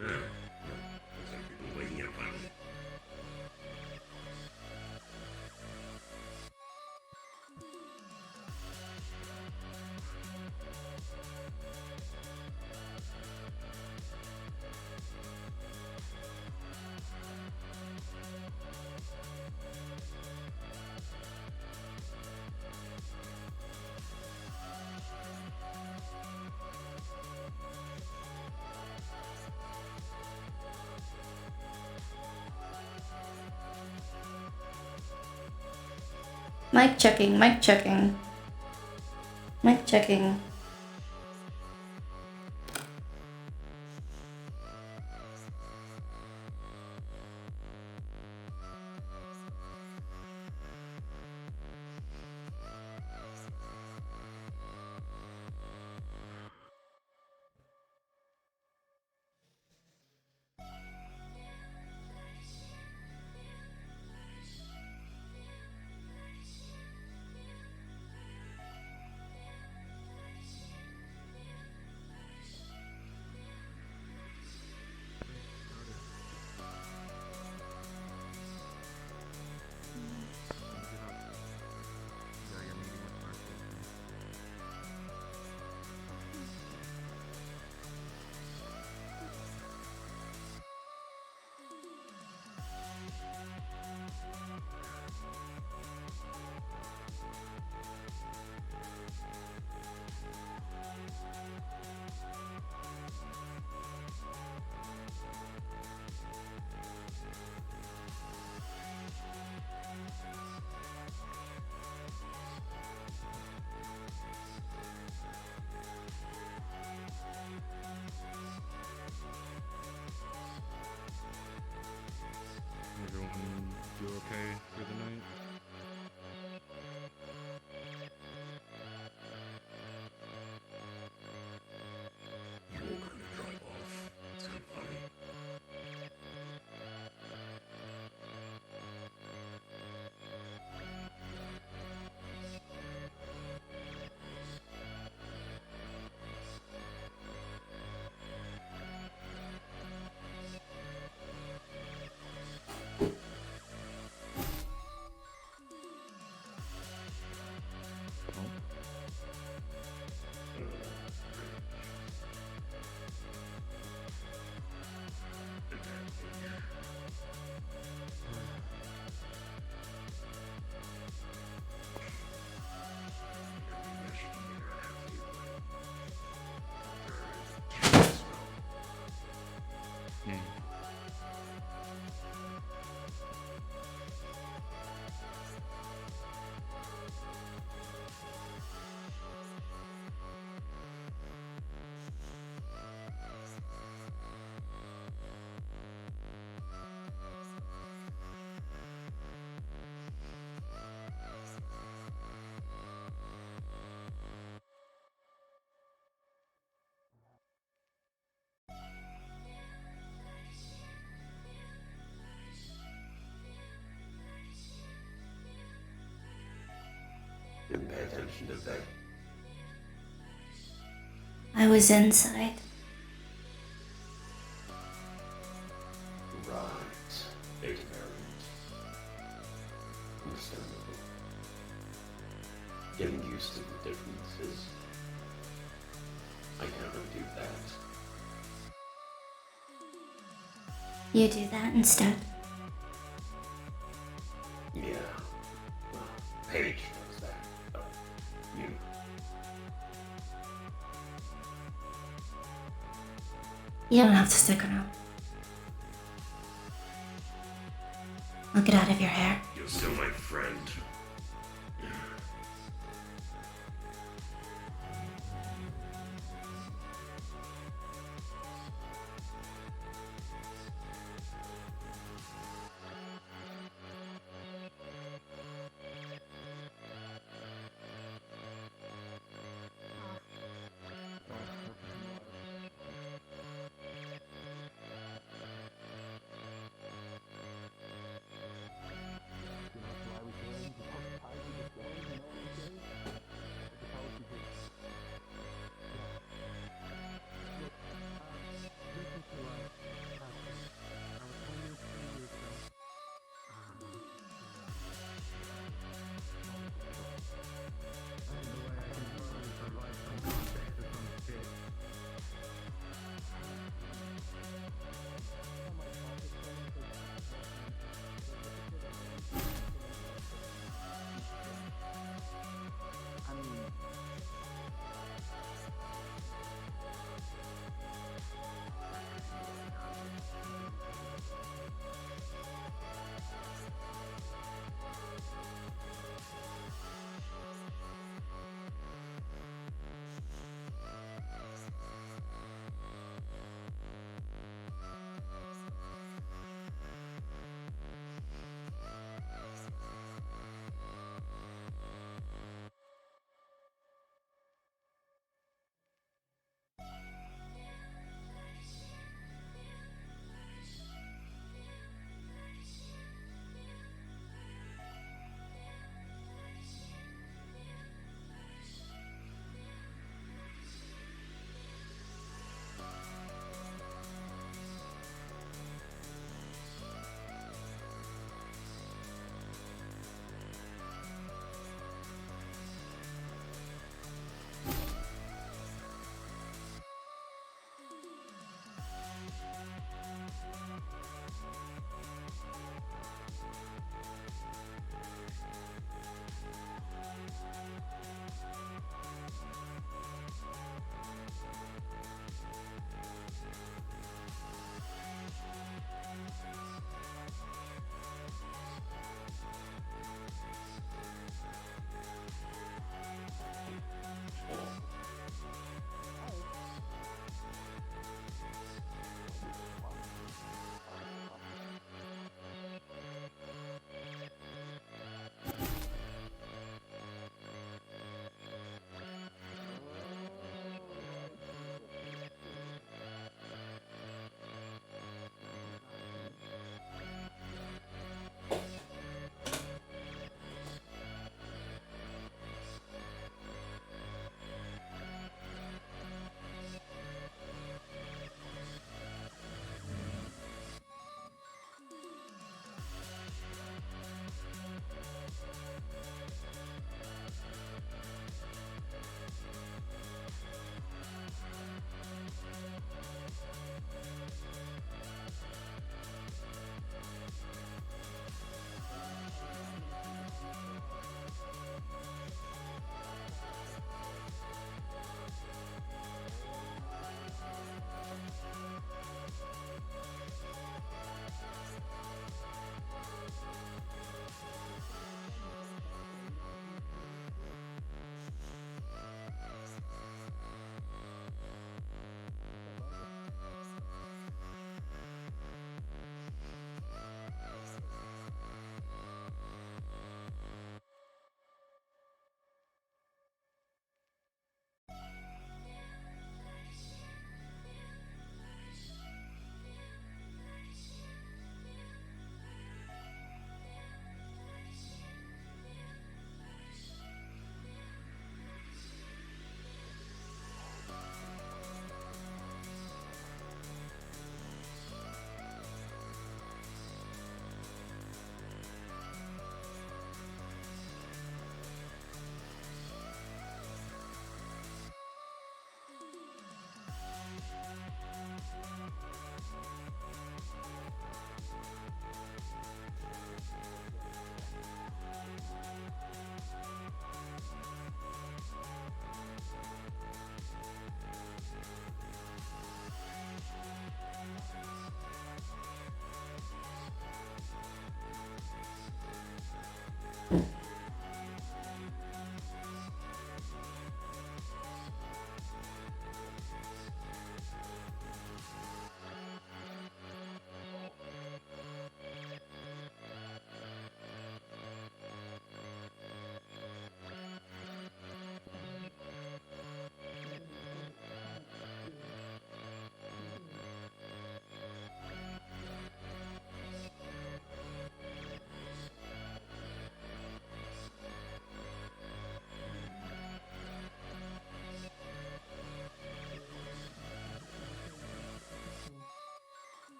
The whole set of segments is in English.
Looks like people waking up finally. Mic checking, mic checking. Mic checking. Everyone do okay for the night? You will kind of drop off. It's kind of funny. Didn't pay attention, did they? I was inside. Right. Ignorant. Understandable. Getting used to the differences. I can't undo that. You do that instead. Yeah. Well, Paige knows that. But you. You don't have to stick around. I'll get out of your hair. You're still my friend.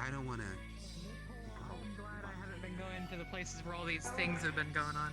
I don't want to. I'm glad I haven't been going to the places where all these things have been going on.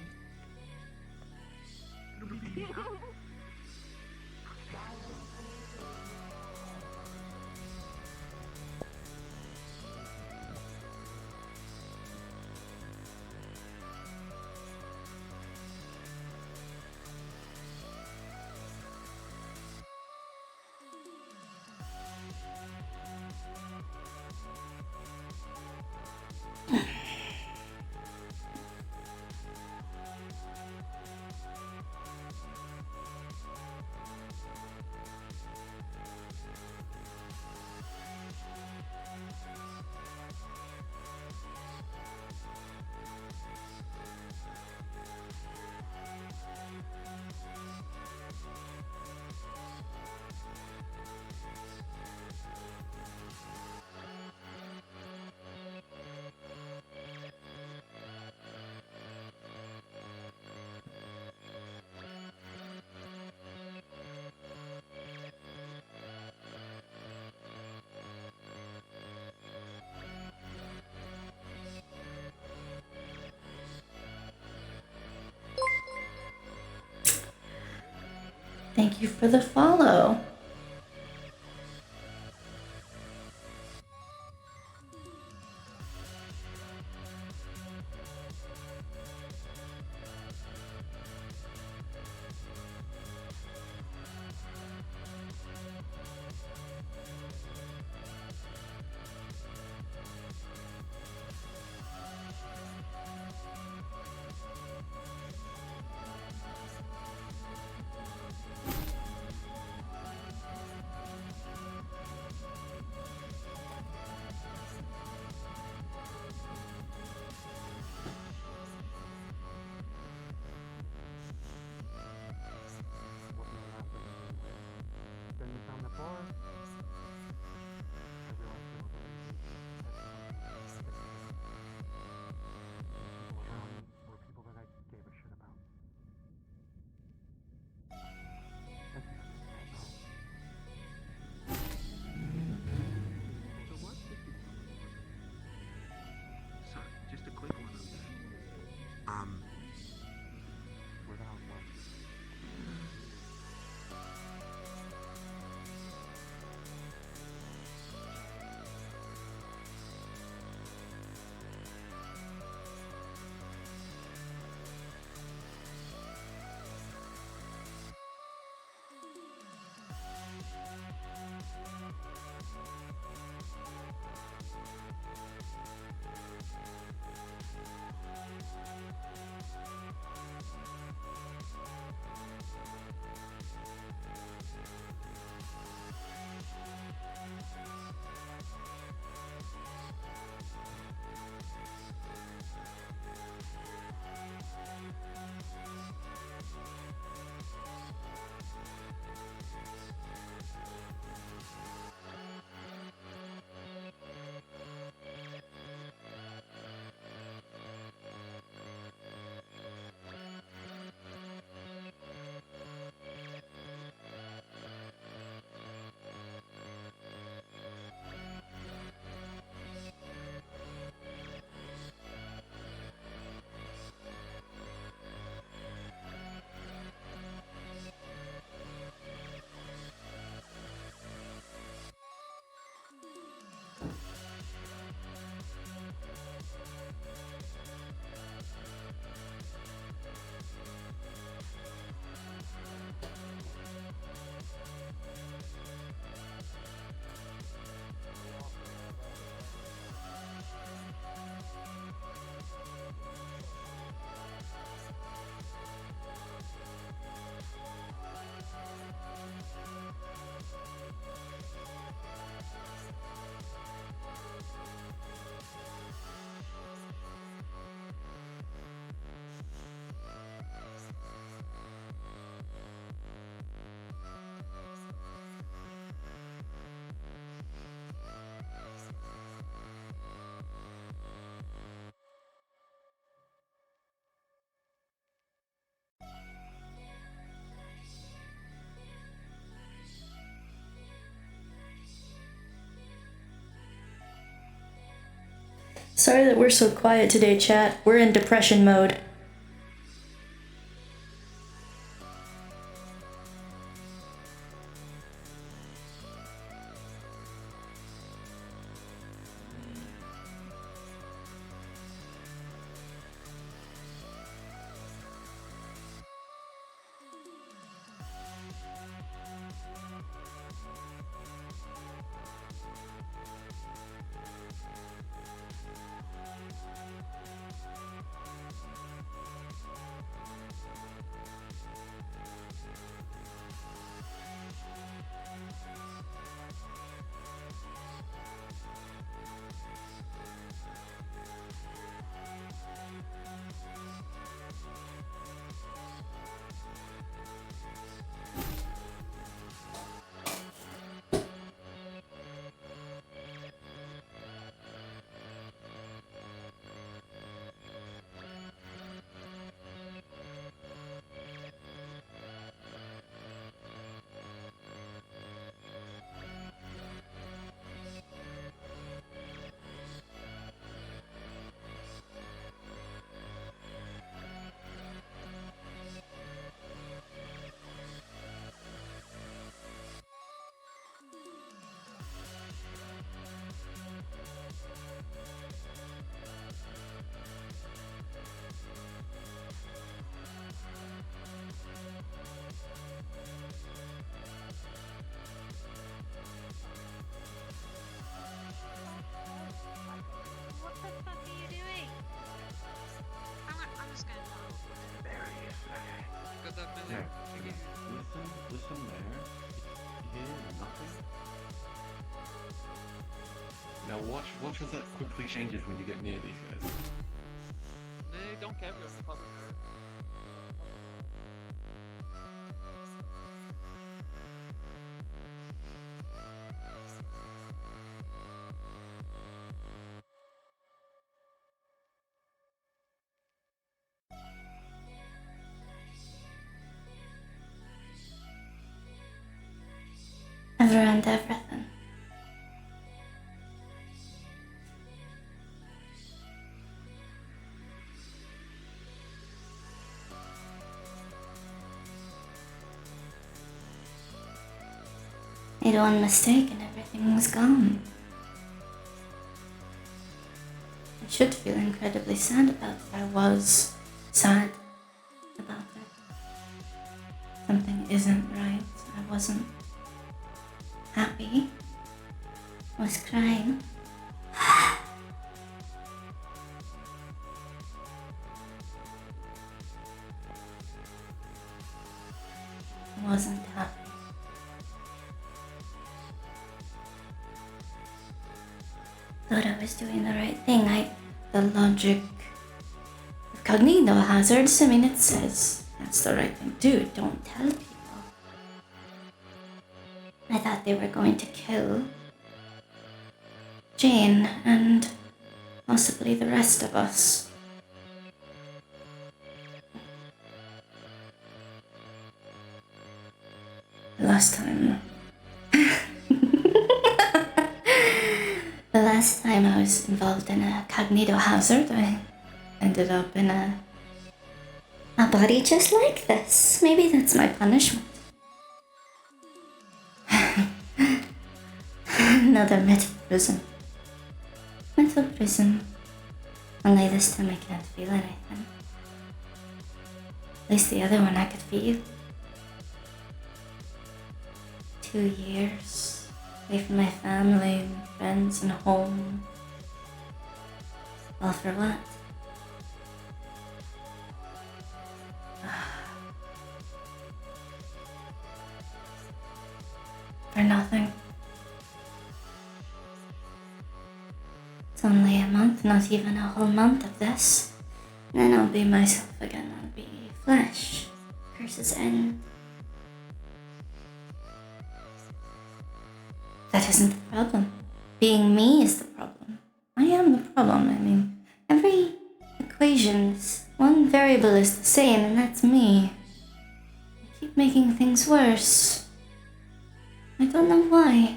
Thank you for the follow. Sorry that we're so quiet today, chat. We're in depression mode. What the fuck are you doing? I'm just gonna Barry, okay. Got that feeling? There. Listen there. You hear nothing? Now watch as that quickly changes when you get near these guys. They don't care if you're a public. I've ruined everything. Made one mistake and everything was gone. I should feel incredibly sad about it. I was sad about it. Something isn't right. I wasn't happy. I was crying. I wasn't happy. Thought I was doing the right thing. The logic of cognito hazards, I mean, it says that's the right thing to do. Don't tell people. I thought they were going to kill Jane and possibly the rest of us. The last time I was involved in a cognito hazard, I ended up in a body just like this. Maybe that's my punishment. Another mental prison. Mental prison. Only this time I can't feel anything. At least the other one I could feel. 2 years away from my family and friends and home. All for what? For nothing. It's only a month, not even a whole month of this. And then I'll be myself again. I'll be flesh. Curses end. That isn't the problem. Being me is the problem. I am the problem. I mean, every equation's one variable is the same, and that's me. I keep making things worse. I don't know why.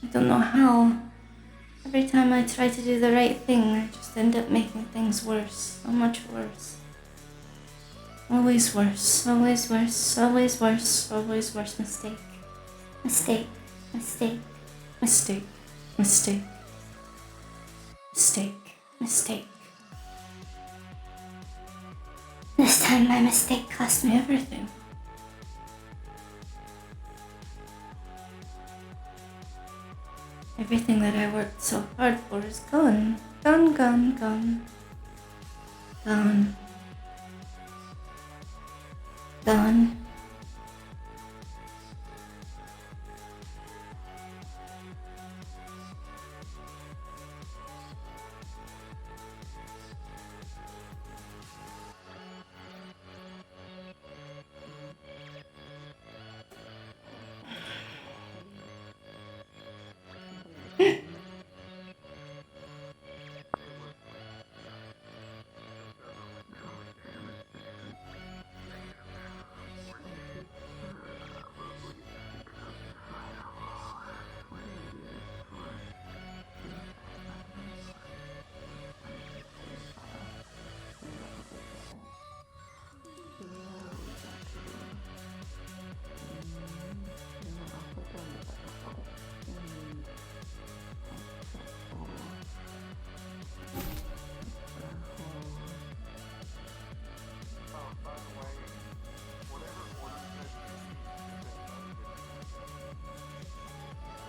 I don't know how. Every time I try to do the right thing, I just end up making things worse. So much worse. Always worse, always worse, always worse, always worse. Mistake. Mistake. Mistake. Mistake. Mistake. Mistake. Mistake. This time my mistake cost me everything. Everything that I worked so hard for is gone. Gone, gone, gone. Gone. Gone.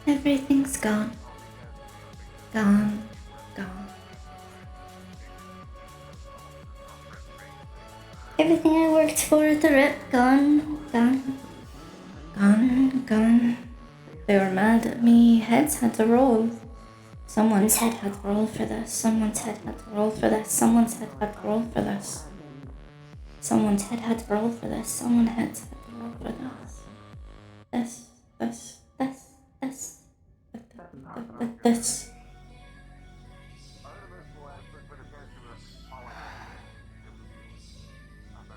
Everything's gone. Gone. Gone. Everything I worked for at the rep, gone. Gone. Gone. Gone. They were mad at me. Heads had to roll. Someone's head had to roll for this. Someone's head had to roll for this. Someone's head had to roll for this. Someone's head had to roll for this. Someone's head had to roll for this. This. This. This. This. This.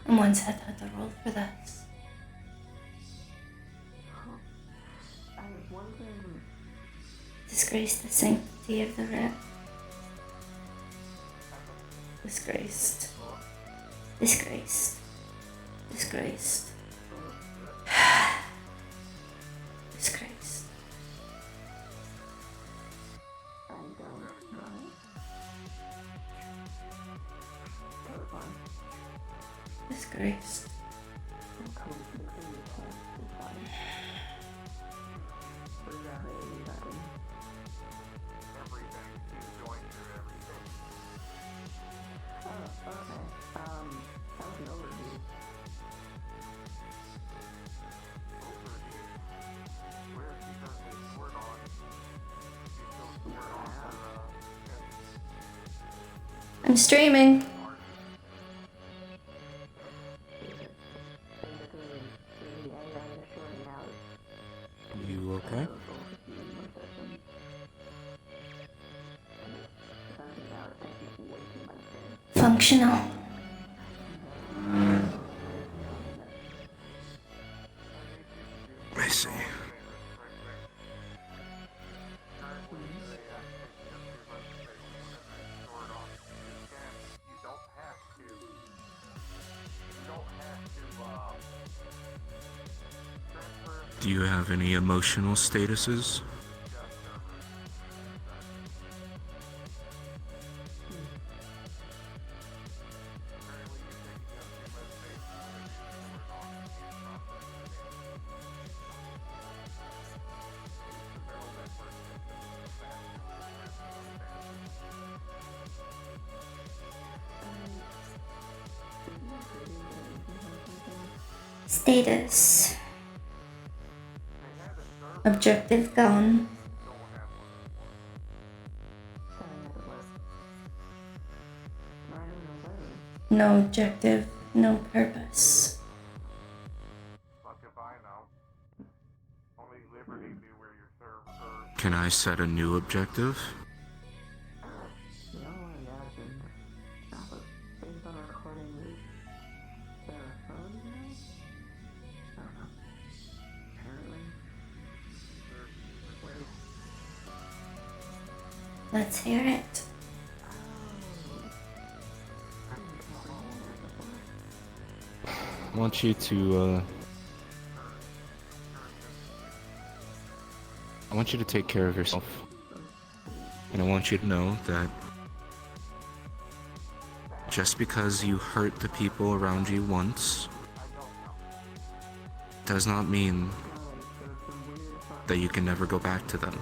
Someone's head had to roll for this. Disgraced the sanctity of the rep. Disgraced. Disgraced. Disgraced. Disgraced. Disgraced. I'm streaming. You okay? Functional. I see. Do you have any emotional statuses? Status. Objective gone. No objective, no purpose. Can I set a new objective? Let's hear it. I want you to, I want you to take care of yourself. And I want you to know that just because you hurt the people around you once does not mean that you can never go back to them.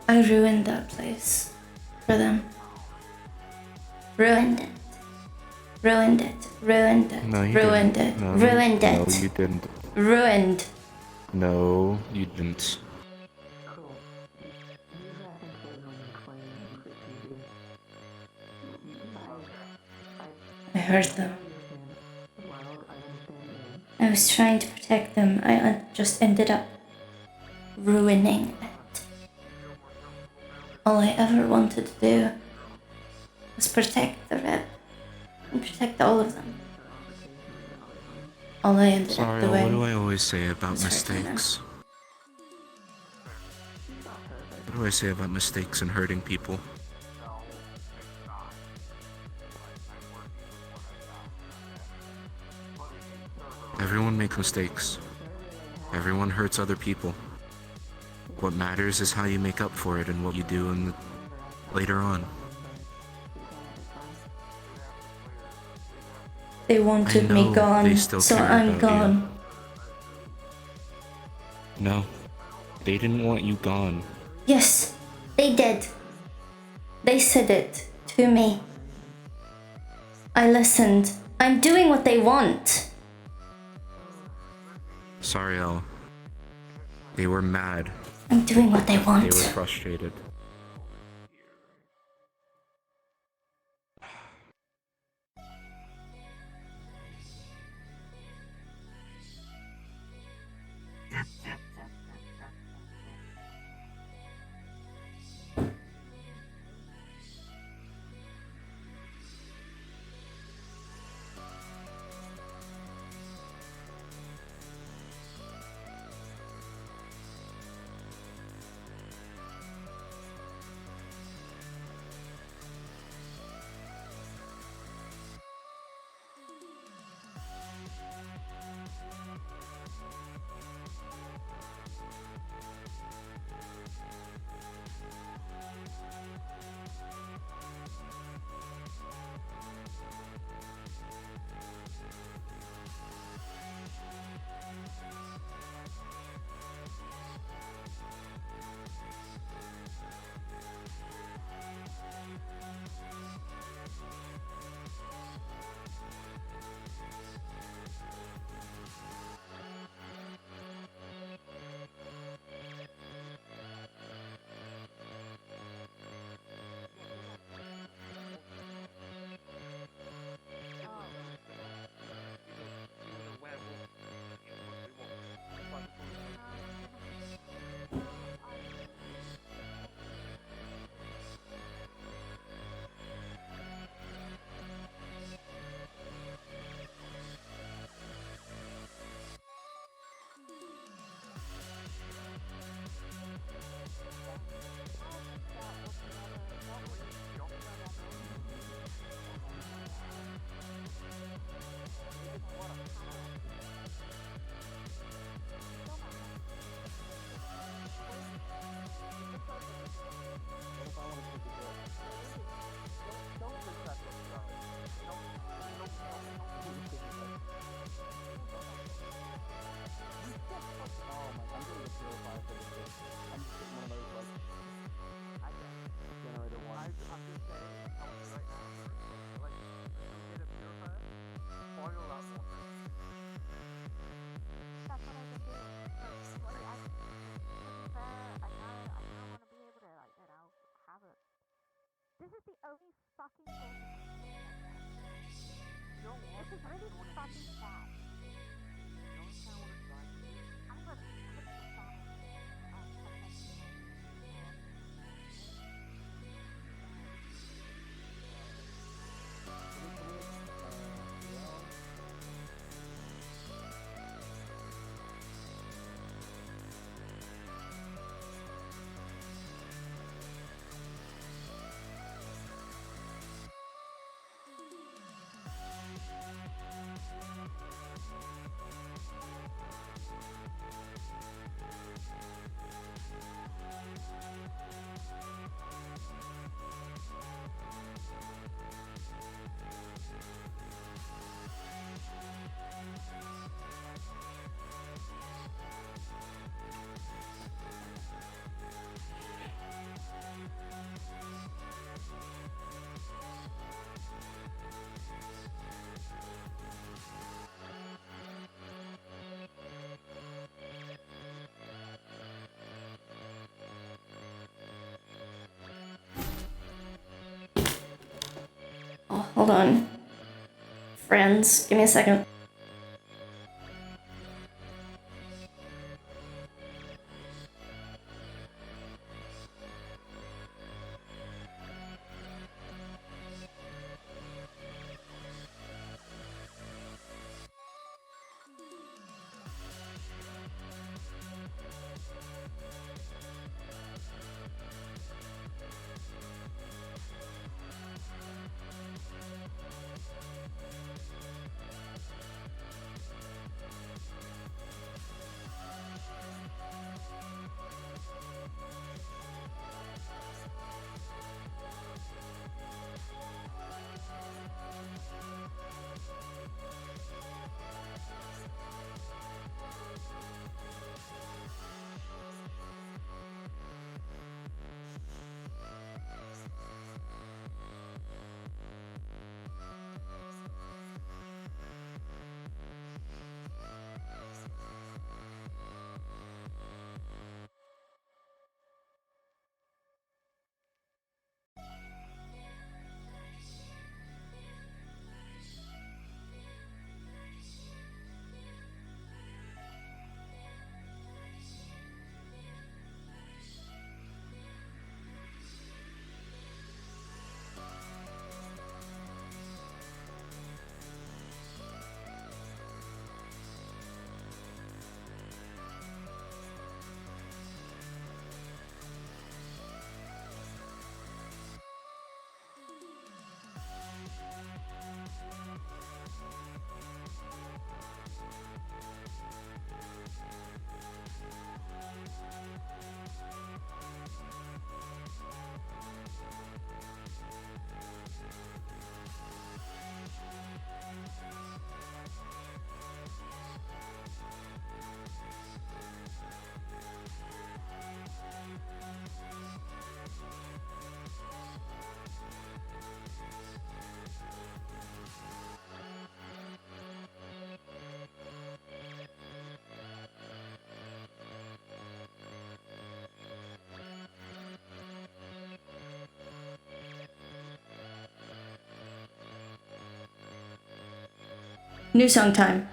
I ruined that place for them. Ruined it. Ruined it. Ruined it. No, you ruined didn't. it. No, Ruined no, it. you didn't. Ruined. No, you didn't. I hurt them. I was trying to protect them. I just ended up ruining it. All I ever wanted to do was protect the rep and protect all of them. All I ended Sorry, up what doing do I always say about was hurting them. mistakes? What do I say about mistakes and hurting people? Everyone makes mistakes. Everyone hurts other people. What matters is how you make up for it and what you do later on. They wanted me know gone, they still so care I'm about gone. No, they didn't want you gone. Yes, they did. They said it to me. I listened. I'm doing what they want. Sorry, El. They were mad. I'm doing what they They want. were frustrated. This is the only fucking thing. This is really fucking sad. I'm gonna put the sound Hold on. Friends, give me a second. New song time.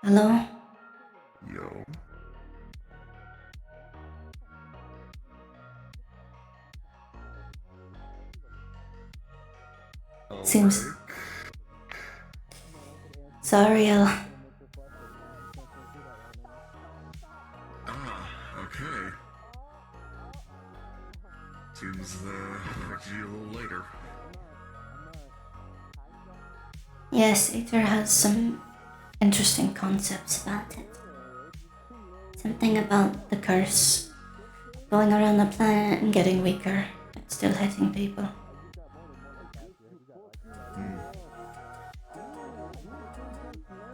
Hello? Yo. Seems... Sorry, Riel. Okay. Seems, like you a little later. Yes, Aether has some interesting concepts about it. Something about the curse going around the planet and getting weaker, but still hitting people.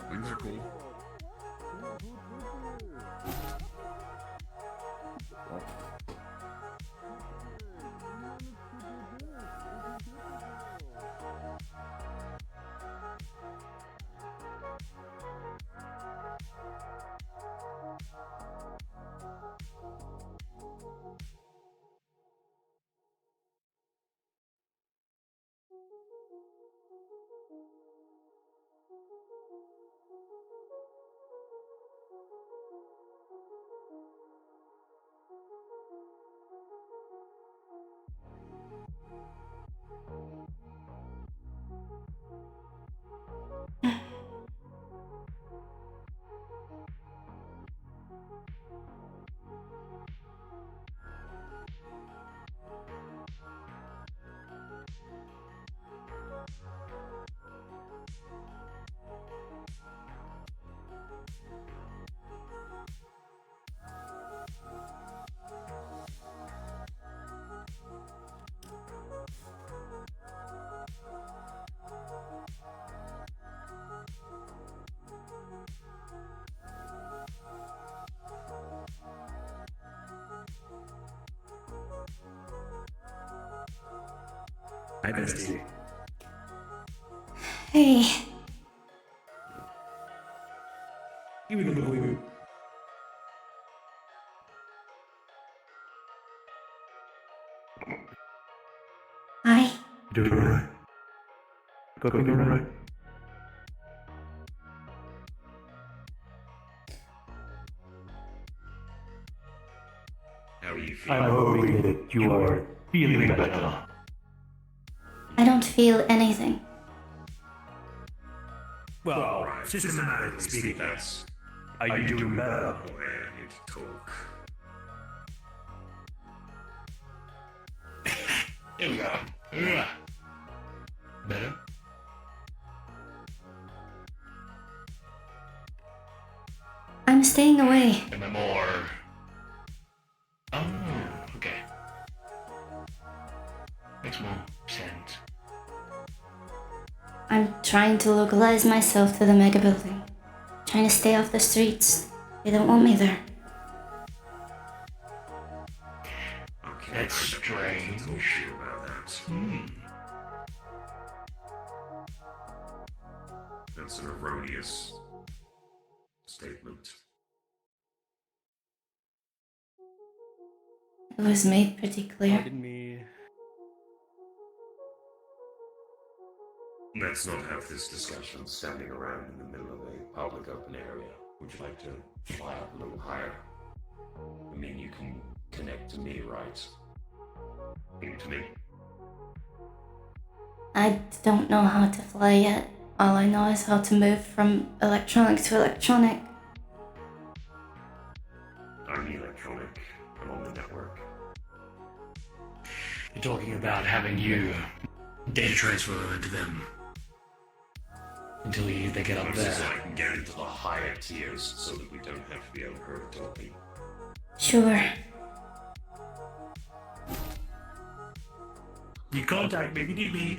Things are cool. Hi, bestie. Hey, Give me the blue. hi. Doing alright? Cooking alright? How are you feeling? I'm hoping that you are feeling better. I don't feel anything. Well, systematically speaking, are you doing better? Why I need to talk. Here we go. Better? I'm staying away. Am I more... Oh, okay. Makes more sense. I'm trying to localize myself to the mega building. Trying to stay off the streets. They don't want me there. Okay, that's strange. Talk to you about that. That's an erroneous statement. It was made pretty clear. Pardon me. Let's not have this discussion standing around in the middle of a public open area. Would you like to fly up a little higher? I mean, you can connect to me, right? Into me. I don't know how to fly yet. All I know is how to move from electronic to electronic. I'm electronic. I'm on the network. You're talking about having you data transfer into them until they get up So there. I can get into the higher tiers so that we don't have to be overheard talking. Sure. You contact me if you need me.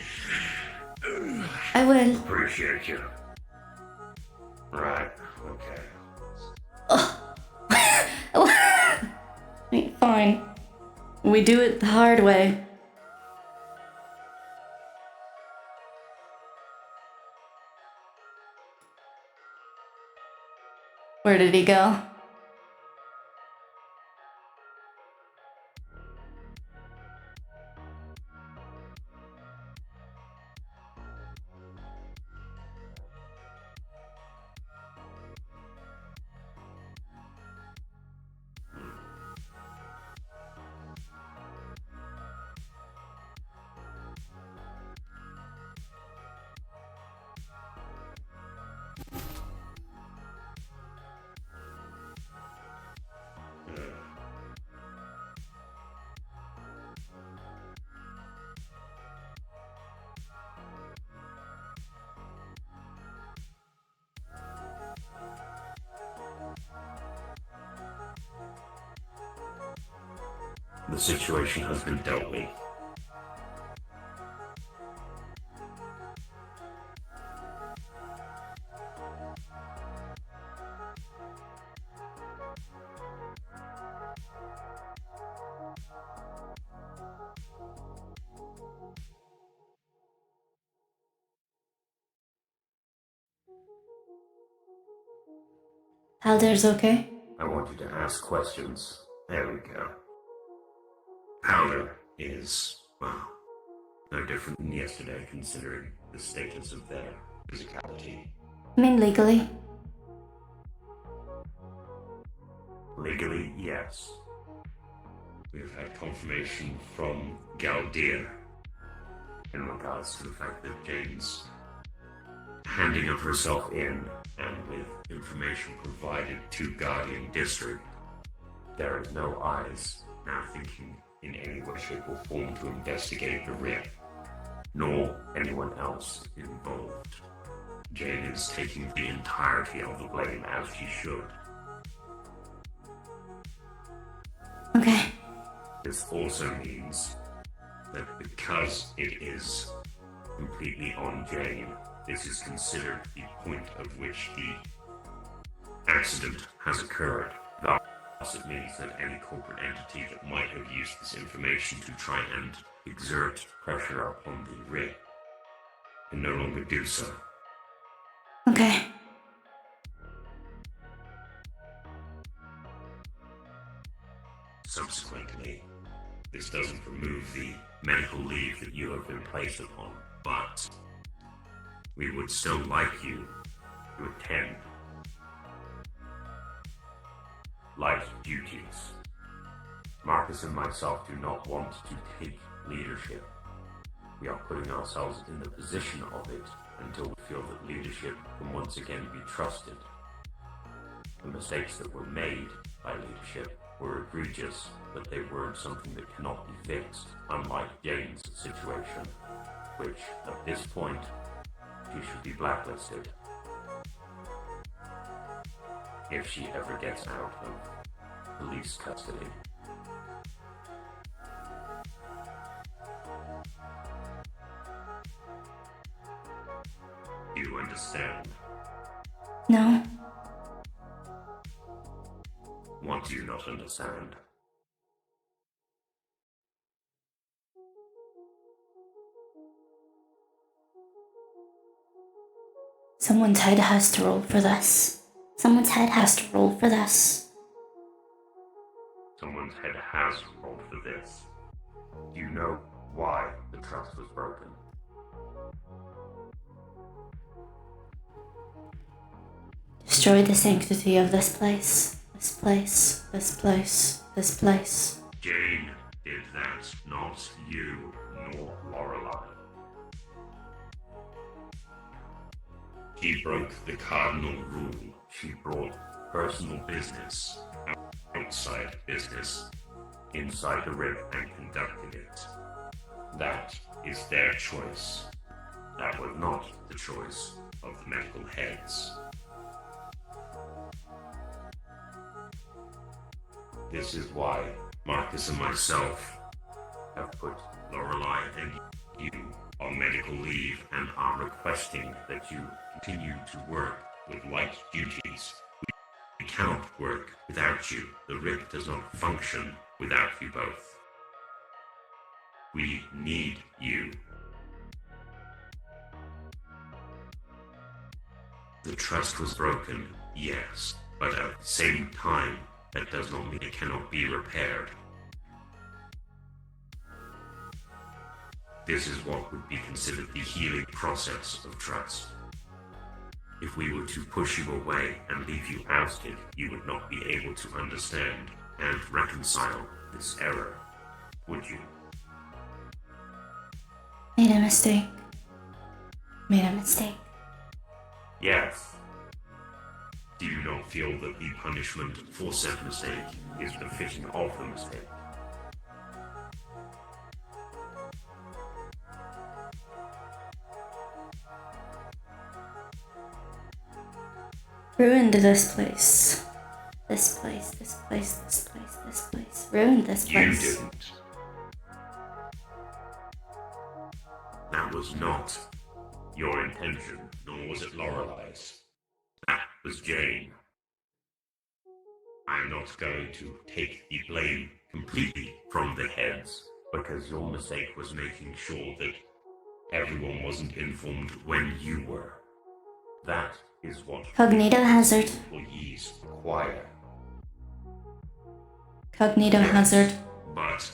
I will. Appreciate you. Right, okay. Fine. We do it the hard way. Where did he go? The situation has been dealt with. Halder's okay? I want you to ask questions. There we go. Powder is, well, no different than yesterday considering the status of their physicality. I mean legally. Legally, yes. We've had confirmation from Galdir in regards to the fact that Jane's handing of herself in, and with information provided to Guardian District, there is no eyes now thinking in any way, shape, or form to investigate the Riel, nor anyone else involved. Jane is taking the entirety of the blame, as she should. Okay. This also means that because it is completely on Jane, this is considered the point at which the accident has occurred. Thus, it means that any corporate entity that might have used this information to try and exert pressure upon the rig and no longer do so. Okay. Subsequently, this doesn't remove the medical leave that you have been placed upon, but we would still like you to attend life duties. Marcus and myself do not want to take leadership. We are putting ourselves in the position of it until we feel that leadership can once again be trusted. The mistakes that were made by leadership were egregious, but they weren't something that cannot be fixed, unlike Jane's situation, which, at this point, she should be blacklisted. If she ever gets out of police custody. Do you understand? No. What do you not understand? Someone's head has to roll for this. Someone's head has to roll for this. Someone's head has rolled for this. Do you know why the trust was broken? Destroy the sanctity of this place. This place. This place. This place. Jane did that, not you, nor Lorelei. She broke the cardinal rule. She brought personal business, outside business, inside the rig and conducted it. That is their choice. That was not the choice of the medical heads. This is why Marcus and myself have put Lorelei and you on medical leave and are requesting that you continue to work with light duties. We cannot work without you. The rig does not function without you both. We need you. The trust was broken, yes, but at the same time, that does not mean it cannot be repaired. This is what would be considered the healing process of trust. If we were to push you away and leave you ousted, you would not be able to understand and reconcile this error, would you? Made a mistake. Made a mistake. Yes. Do you not feel that the punishment for said mistake is befitting of the mistake? Ruined this place. This place, this place, this place, this place. Ruined this You place. didn't. That was not your intention, nor was it Lorelei's. That was Jane. I am not going to take the blame completely from the heads, because your mistake was making sure that everyone wasn't informed when you were. That is what Cognito hazard. employees require. Cognito hazard. But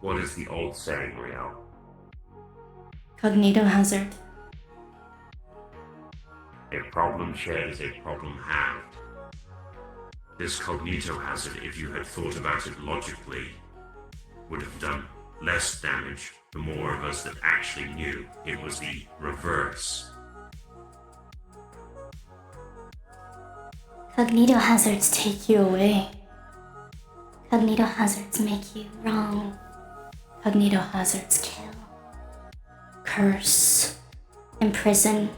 what is the old saying, Riel? Cognito hazard. A problem shared is a problem halved. This cognito hazard, if you had thought about it logically, would have done less damage the more of us that actually knew it was the reverse. Cognito hazards take you away. Cognito hazards make you wrong. Cognito hazards kill. Curse. Imprison.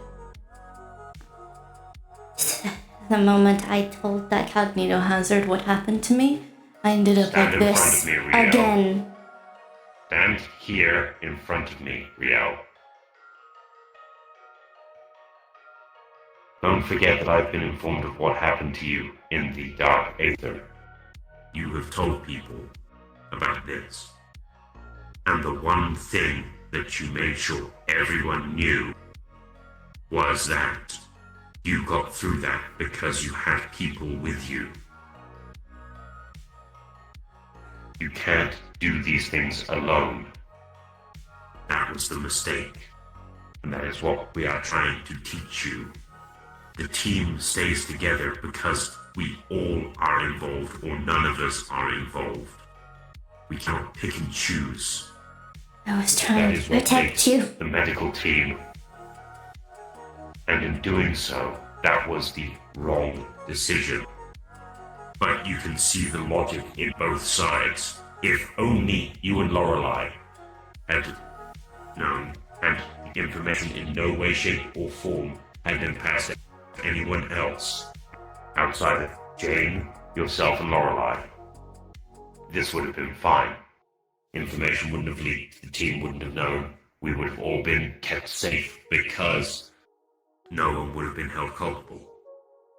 The moment I told that cognito hazard what happened to me, I ended up Stand like in front this of me, Riel. again. Stand here in front of me, Riel. Don't forget that I've been informed of what happened to you in the Dark Aether. You have told people about this. And the one thing that you made sure everyone knew was that you got through that because you had people with you. You can't do these things alone. That was the mistake. And that is what we are trying to teach you. The team stays together because we all are involved, or none of us are involved. We cannot pick and choose. I was That trying is to what protect makes you. the medical team. And in doing so, that was the wrong decision. But you can see the logic in both sides. If only you and Lorelei had known, and the information in no way, shape, or form had been passed to anyone else outside of Jane, yourself, and Lorelei, this would have been fine. Information wouldn't have leaked, the team wouldn't have known, we would have all been kept safe because no one would have been held culpable.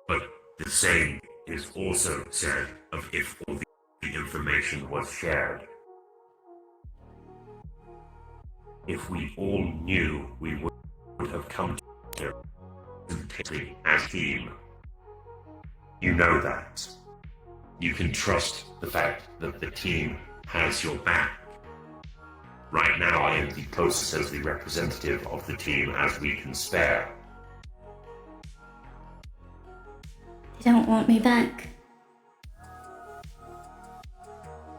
But the same is also said of if all the information was shared. If we all knew, we would have come together as a team. You know that. You can trust the fact that the team has your back. Right now, I am the closest as the representative of the team as we can spare. You don't want me back.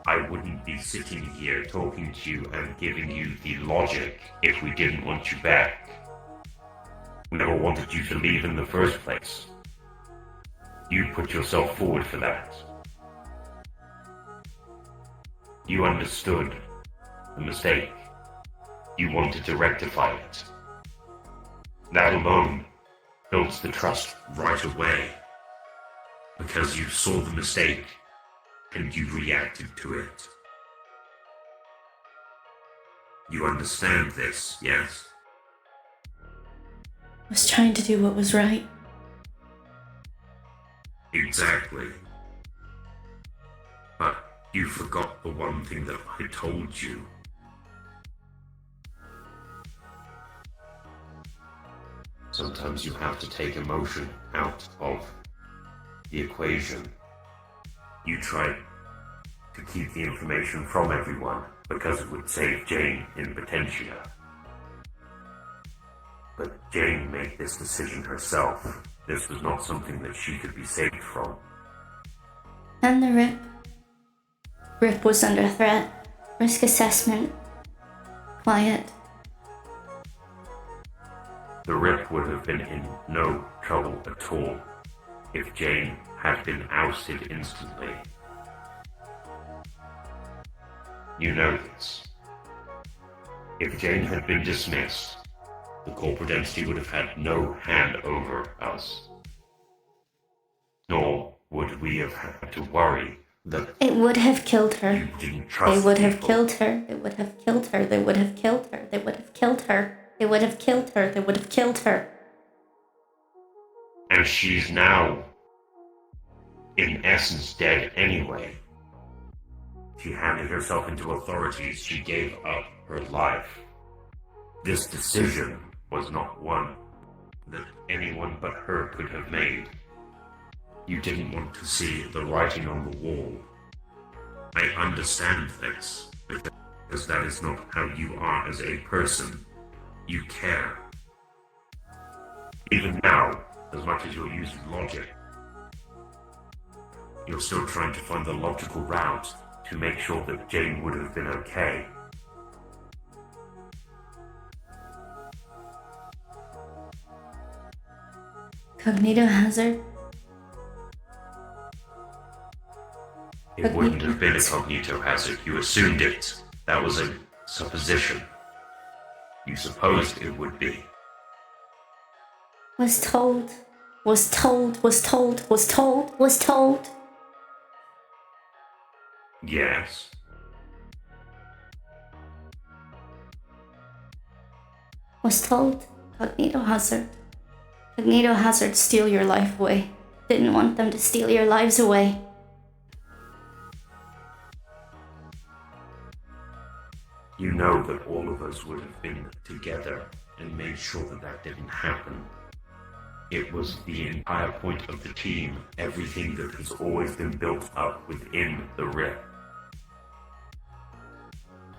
I wouldn't be sitting here talking to you and giving you the logic if we didn't want you back. We never wanted you to leave in the first place. You put yourself forward for that. You understood the mistake. You wanted to rectify it. That alone builds the trust right away. Because you saw the mistake and you reacted to it. You understand this, yes? I was trying to do what was right. Exactly. But you forgot the one thing that I told you. Sometimes you have to take emotion out of the equation. You tried to keep the information from everyone because it would save Jane in Potentia. But Jane made this decision herself. This was not something that she could be saved from. And the RIP. RIP was under threat. Risk assessment. Quiet. The RIP would have been in no trouble at all if Jane had been ousted instantly. You know this. If Jane had been dismissed, the corporate entity would have had no hand over us. Nor would we have had to worry that It would have killed her. you didn't trust They would have people. killed her. They would have killed her. They would have killed her. They would have killed her. They would have killed her. They would have killed her. And she's now, in essence, dead anyway. She handed herself into authorities. She gave up her life. This decision was not one that anyone but her could have made. You didn't want to see the writing on the wall. I understand this, because that is not how you are as a person. You care. Even now, as much as you're using logic, you're still trying to find the logical route to make sure that Jane would have been okay. Cognito hazard. It wouldn't have been a cognito hazard. You assumed it. That was a supposition. You supposed it would be. Was told. Was told. Was told. Was told. Was told. Yes. Was told. Cognito hazard. Cognito hazard steal your life away. Didn't want them to steal your lives away. You know that all of us would have been together and made sure that that didn't happen. It was the entire point of the team, everything that has always been built up within the Riel.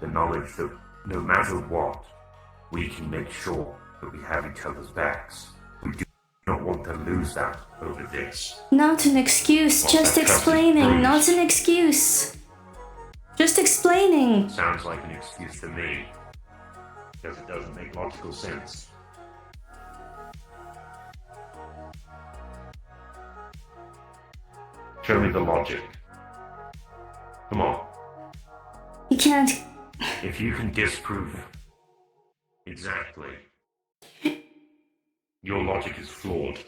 The knowledge that no matter what, we can make sure that we have each other's backs. We do not want to lose that over this. Not an excuse, just explaining, not an excuse. Just explaining. Sounds like an excuse to me, because it doesn't make logical sense. Show me the logic. Come on. You can't. If you can disprove exactly, your logic is flawed.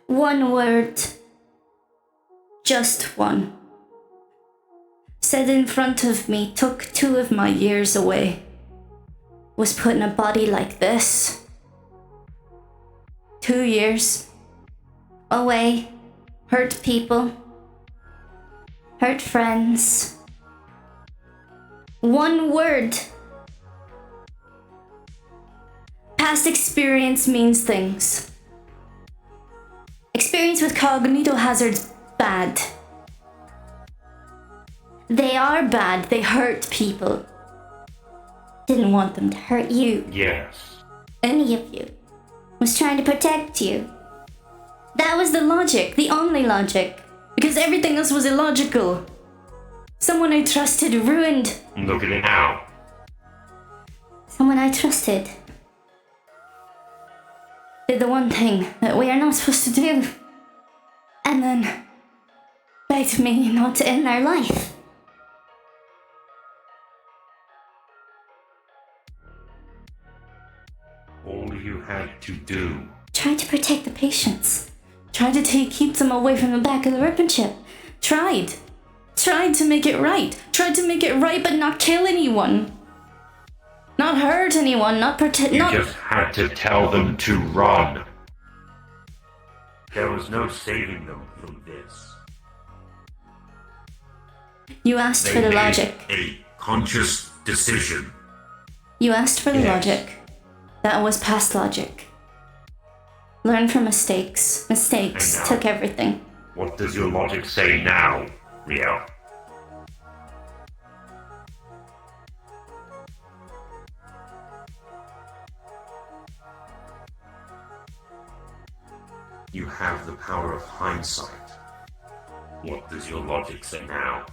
One word. Just one. Said in front of me, took 2 of my years away. Was put in a body like this. 2 years. Away. Hurt people. Hurt friends. One word. Past experience means things. Experience with cognito hazards, bad. They are bad, they hurt people. Didn't want them to hurt you. Yes. Any of you. Was trying to protect you. That was the logic, the only logic. Because everything else was illogical. Someone I trusted ruined. Look at it now. Someone I trusted did the one thing that we are not supposed to do. And then begged me not to end their life. All you had to do. Tried to protect the patients. Tried to keep them away from the back of the ribbon ship. Tried to make it right. Tried to make it right but not kill anyone. Not hurt anyone, not protect. You just had to tell them to run. There was no saving them from this. You asked for the logic. A conscious decision. You asked for the Yes. logic. That was past logic. Learn from mistakes. Mistakes And now? took everything. What does your logic say now, Riel? You have the power of hindsight. What does your logic say now?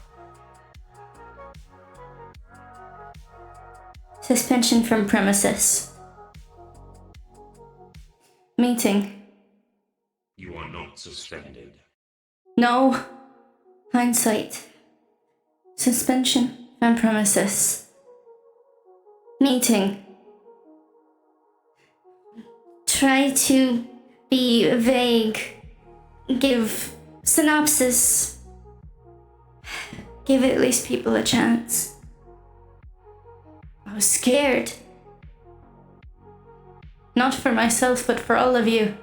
Suspension from premises. Meeting. You are not suspended. No. Hindsight. Suspension from premises. Meeting. Try to be vague. Give synopsis. Give at least people a chance. I was scared. Not for myself, but for all of you.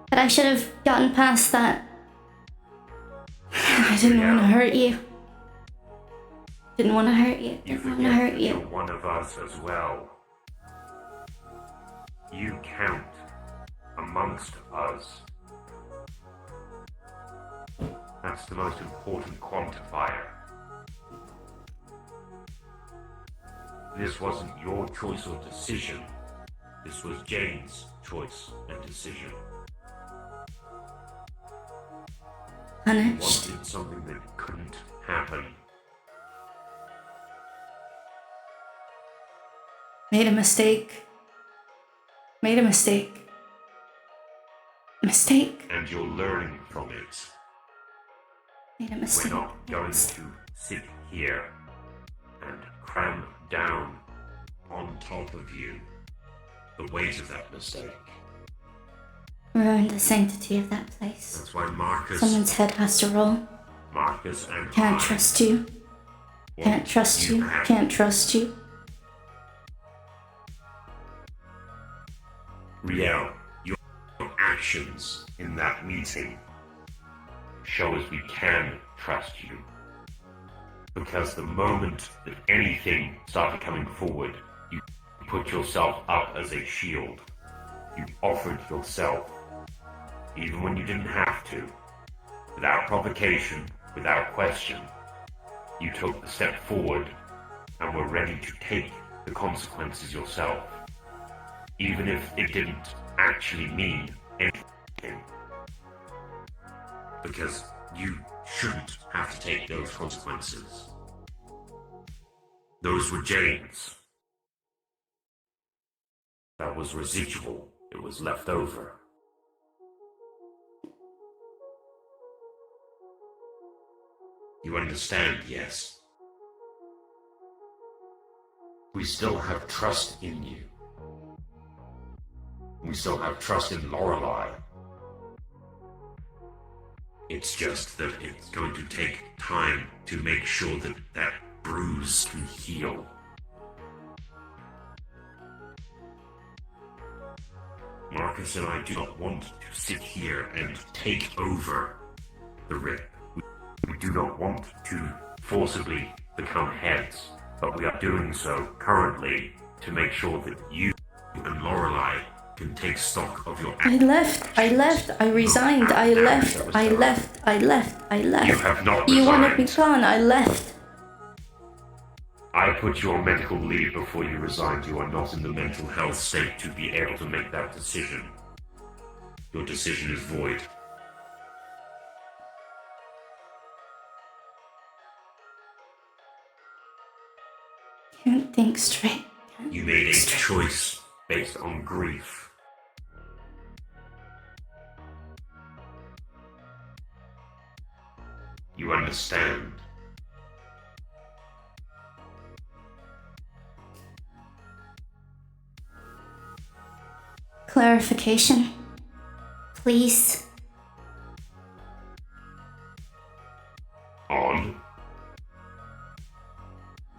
But I should have gotten past that. I didn't want to hurt you. Didn't want to hurt you. You Didn't want forget to hurt that you. you're one of us as well. You count amongst us. That's the most important quantifier. This wasn't your choice or decision. This was Jane's choice and decision. He Punished. wanted something that couldn't happen. Made a mistake. Made a mistake. Mistake. And you're learning from it. Made a We're mistake. not going to sit here and cram down on top of you the weight of that mistake. Ruined the sanctity of that place. That's why Marcus Someone's head has to roll. and Can't I trust you. want Can't trust you. back. Can't trust you. Riel, your actions in that meeting show us we can trust you. Because the moment that anything started coming forward, you put yourself up as a shield. You offered yourself, even when you didn't have to, without provocation, without question. You took the step forward and were ready to take the consequences yourself, even if it didn't actually mean anything. Because you shouldn't have to take those consequences. Those were Jane's. That was residual. It was left over. You understand, yes? We still have trust in you. We still have trust in Lorelei. It's just that it's going to take time to make sure that that bruise can heal. Marcus and I do not want to sit here and take over the Rip. We do not want to forcibly become heads, but we are doing so currently to make sure that you and Lorelei can take stock of your I left, I resigned, I left. You have not You wanted me resigned. gone, I left. I put you on medical leave before you resigned. You are not in the mental health state to be able to make that decision. Your decision is void. Can't think straight. You made a choice based on grief. You understand. Clarification, please. On.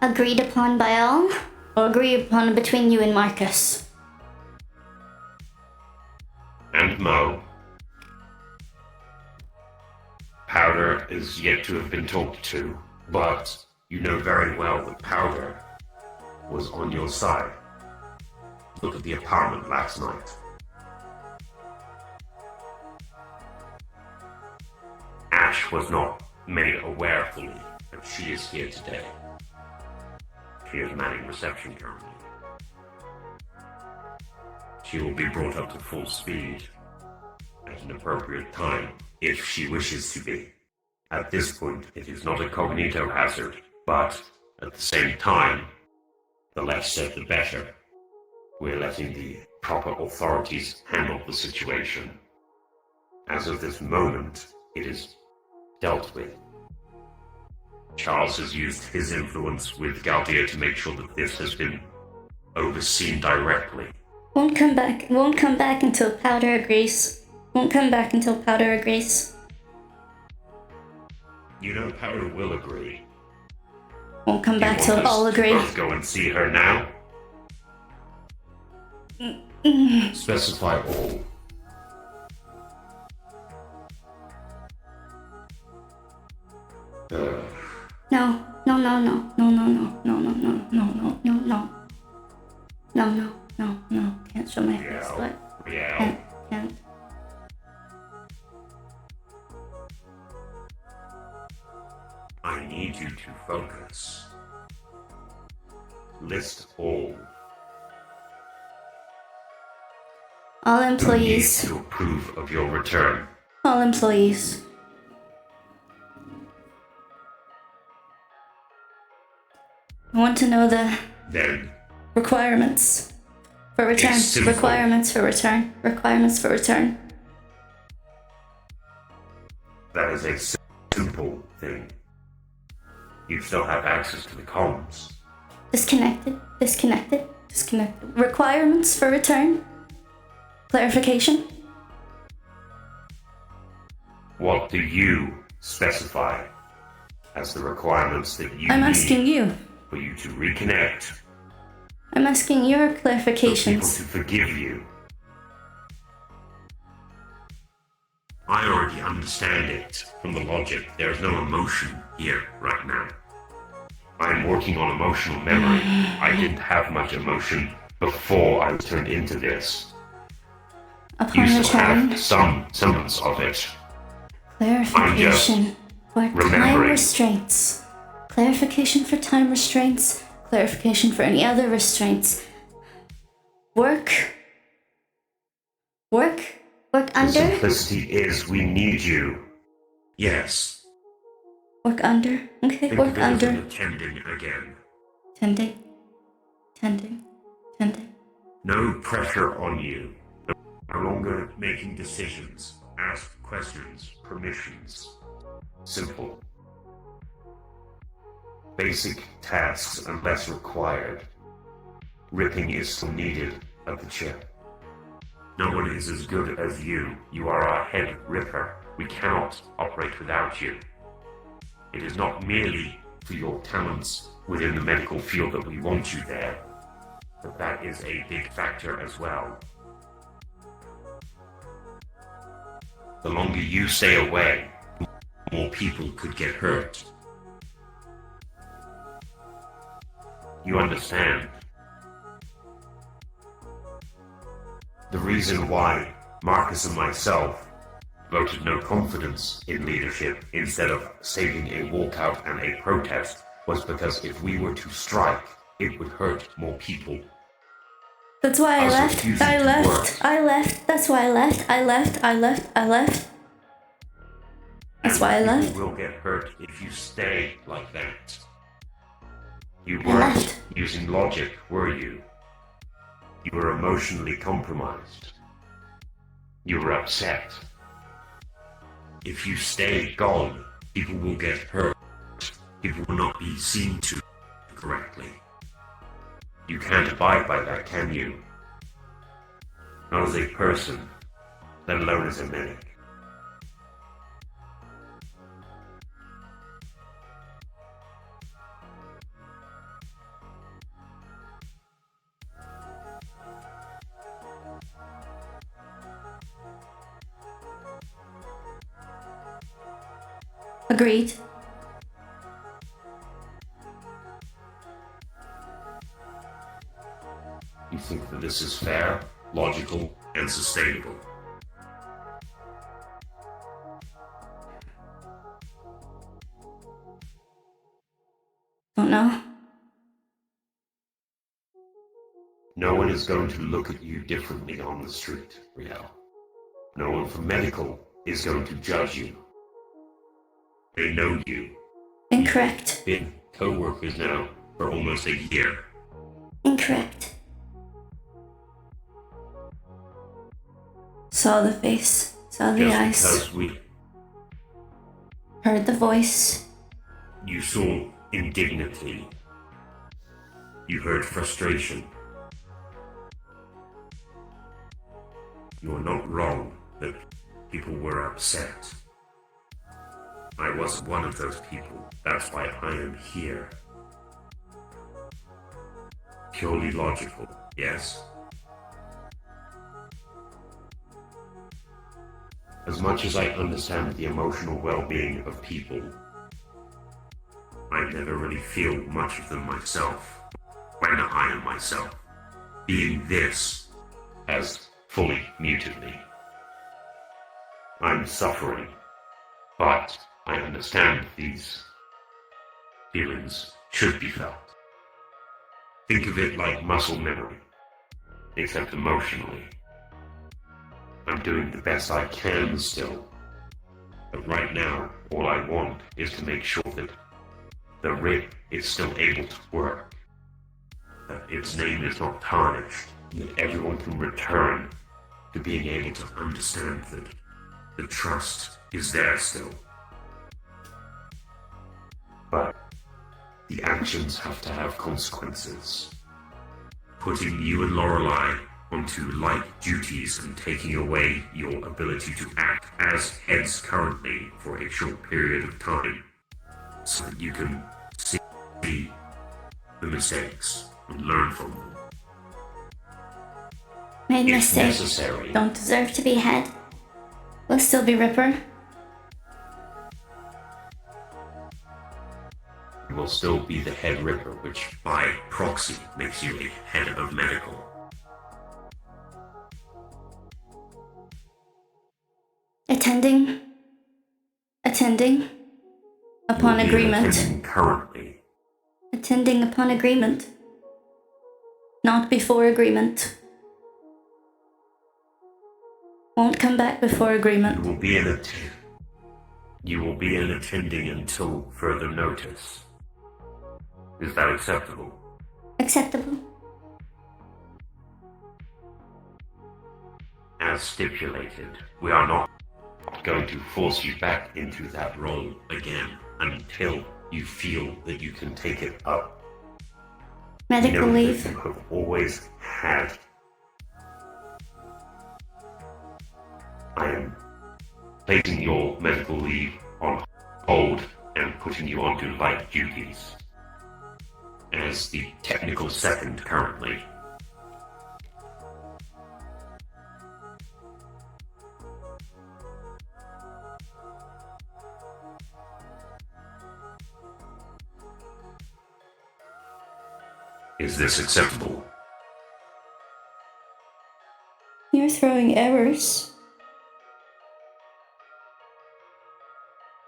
Agreed upon by all, or agreed upon between you and Marcus? And Mo. Powder is yet to have been talked to, but you know very well that Powder was on your side. Look at the apartment last night. Ash was not made aware fully that she is here today. She is manning reception currently. She will be brought up to full speed at an appropriate time, if she wishes to be. At this point, it is not a cognito hazard, but at the same time, the less said the better. We're letting the proper authorities handle the situation. As of this moment, it is dealt with. Charles has used his influence with Galdia to make sure that this has been overseen directly. Won't come back until Powder agrees. Won't come back until Powder agrees. You know Powder will agree. Won't come back You till want us all to agree. both go and see her now? Specify all. No. Can't show my face, but Riel. can't. I need you to focus. List all. All Who needs employees. to approve of your return? All employees. I want to know the Then requirements for return. It's simple. Requirements for return. Requirements for return. that is a simple thing. You still have access to the comms. Disconnected. Requirements for return. Clarification. What do you specify as the requirements that you I'm need asking you. for you to reconnect? I'm asking your For people clarifications. to forgive you. I already understand it from the logic. There is no emotion here right now. I'm working on emotional memory. I didn't have much emotion before I was turned into this. Upon You still return, have some semblance of it. clarification for time remembering. restraints. Clarification for time restraints. Clarification for any other restraints. Work The under. simplicity is we need you. Yes. Work under. Okay, Think work of it as under. an attending again. Tending. No pressure on you. No longer making decisions. Ask questions. Permissions. Simple. Basic tasks unless required. Ripping is still needed of the chip. No one is as good as you. You are our head ripper. We cannot operate without you. It is not merely for your talents within the medical field that we want you there, but that is a big factor as well. The longer you stay away, more people could get hurt. You understand? The reason why Marcus and myself voted no confidence in leadership instead of staging a walkout and a protest was because if we were to strike, it would hurt more people. That's why I Us left. refusing I to left. work. I left. That's why I left. I left. That's why I left. People will get hurt if you stay like that. You I weren't left. using logic, were you? You were emotionally compromised. You were upset. If you stay gone, people will get hurt. People will not be seen to correctly. You can't abide by that, can you? Not as a person, let alone as a medic. Agreed. You think that this is fair, logical, and sustainable? Don't know. No one is going to look at you differently on the street, Riel. No one from medical is going to judge you. They know you. Incorrect. Been co-workers now for almost a year. Incorrect. Saw the face. Saw the Just eyes. because Heard the voice. you saw indignity. You heard frustration. You are not wrong that people were upset. I wasn't one of those people. That's why I am here. Purely logical, yes? As much as I understand the emotional well-being of people, I never really feel much of them myself. When I am myself, being this has fully muted me. I'm suffering, but I understand these feelings should be felt. Think of it like muscle memory, except emotionally. I'm doing the best I can still, but right now, all I want is to make sure that the rib is still able to work, that its name is not tarnished, and that everyone can return to being able to understand that the trust is there still. But the actions have to have consequences. Putting you and Lorelei onto light duties and taking away your ability to act as heads currently for a short period of time, so that you can see the mistakes and learn from them. Made If mistake. necessary, Don't deserve to be head. Will still be Ripper. You will still be the head Ripper, which by proxy makes you the head of medical. Attending upon You'll be agreement. attending currently. Attending upon agreement. Not before agreement. Won't come back before agreement. You will be in attending until further notice. Is that acceptable? Acceptable. As stipulated, we are not going to force you back into that role again until you feel that you can take it up. Medical Know leave. that you have always had. I am placing your medical leave on hold and putting you onto light duties. As the technical second currently. Is this acceptable? You're throwing errors.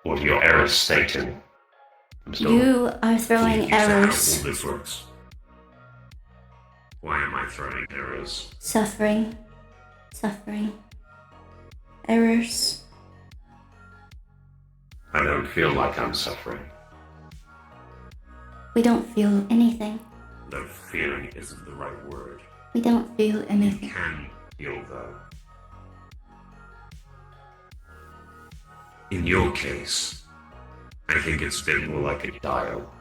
What are your errors stating? You are throwing How errors. all this works. Why am I throwing errors? Suffering. Errors. I don't feel like I'm suffering. We don't feel anything. The feeling isn't the right word. We don't feel You anything. can feel though. In your case, I think it's a bit more like a dial.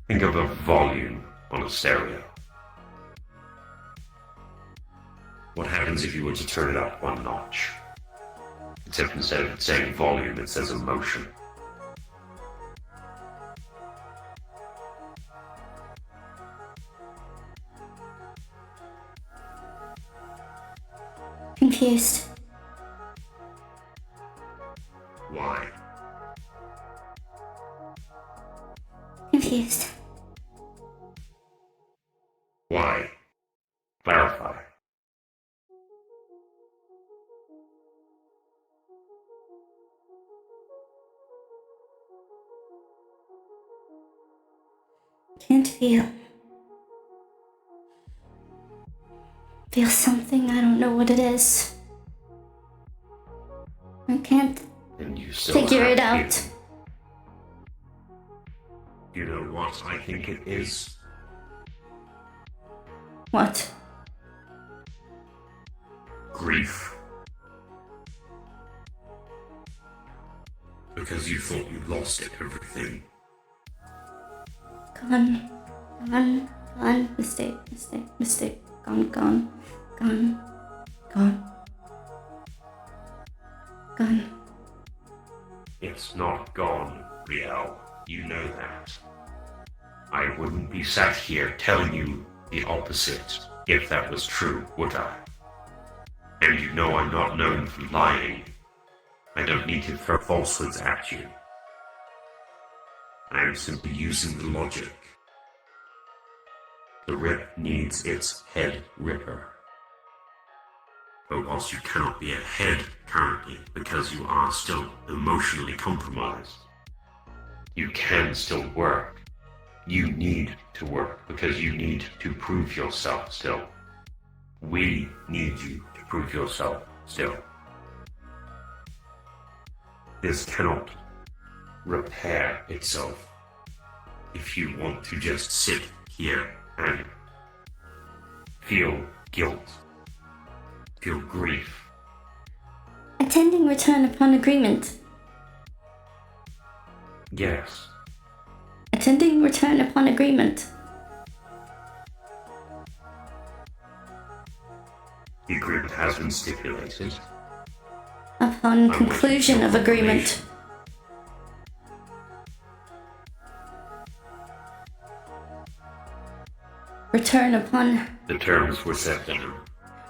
Think of a volume on a stereo. What happens if you were to turn it up one notch? Except instead of saying volume, it says emotion. Confused. Why? Confused. Why? Clarify. Can't feel. Feel something, I don't know what it is. I can't And you still figure have it out. feeling. You know what I think it is? What? Grief. Because you thought you lost everything. Gone. Mistake. Gone. It's not gone, Riel. You know that. I wouldn't be sat here telling you the opposite if that was true, would I? And you know I'm not known for lying. I don't need to throw falsehoods at you. I am simply using the logic. The Rip needs its head Ripper. But whilst you cannot be a head currently because you are still emotionally compromised, you can still work. You need to work because you need to prove yourself still. We need you to prove yourself still. This cannot repair itself if you want to just sit here and feel guilt, feel grief. Attending return upon agreement. Yes, Attending return upon agreement. the agreement has been stipulated. Upon conclusion of agreement. Return upon. The terms were set down.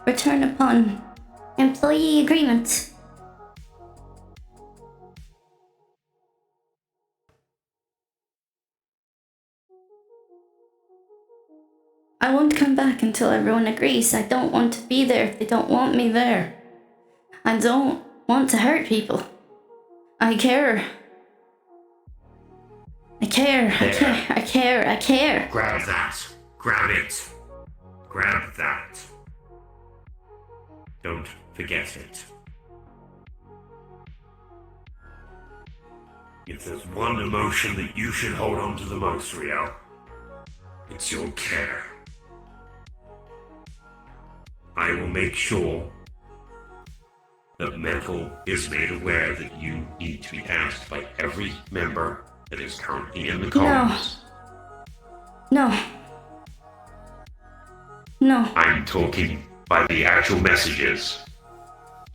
Return upon. Employee agreement. I won't come back until everyone agrees. I don't want to be there if they don't want me there. I don't want to hurt people. I care. I care. I care. I care. I care. Grab that. Grab it. Grab that. Don't forget it. If there's one emotion that you should hold on to the most, Riel, it's your care. I will make sure that Mental is made aware that you need to be asked by every member that is currently in the colonies. No. No. I'm talking by the actual messages,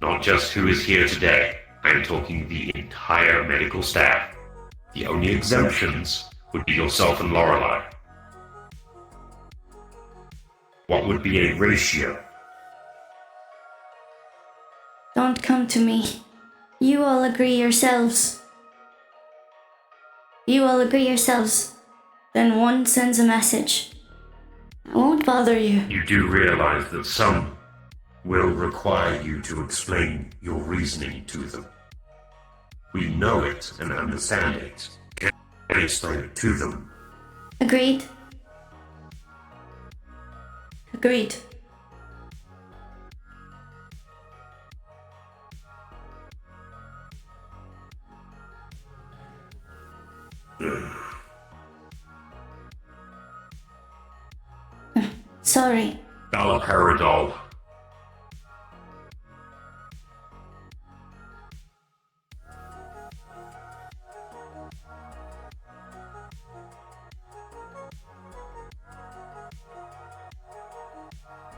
not just who is here today. I'm talking the entire medical staff. The only exemptions would be yourself and Lorelei. What would be a ratio? Don't come to me. You all agree yourselves. You all agree yourselves. Then one sends a message. I won't bother you. You do realize that some will require you to explain your reasoning to them. We know it and understand it. Can you explain it to them? Agreed. Agreed. Sorry. Galoperidol.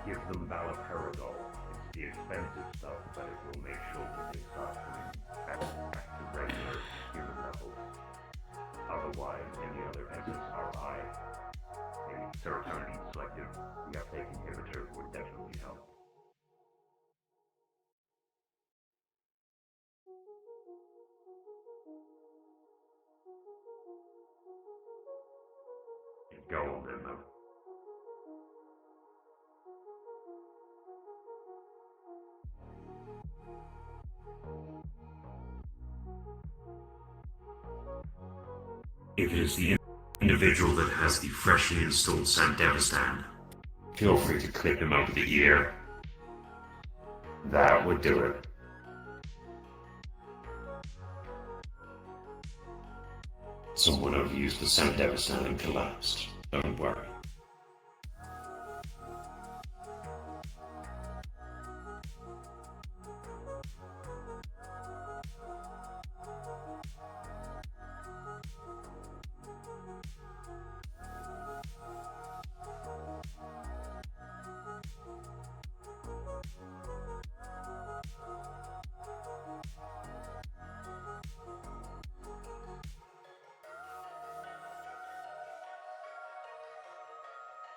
Give them Galoperidol. It's the expensive stuff, but it will make sure that they start coming back to regular human levels. Otherwise, any other SSRI, a serotonin selective reuptake inhibitor would definitely help. Go on then, though. If it is the individual that has the freshly installed Sandevistan, feel free to clip him over the ear. That would do it. Someone overused the Sandevistan and collapsed. Don't worry.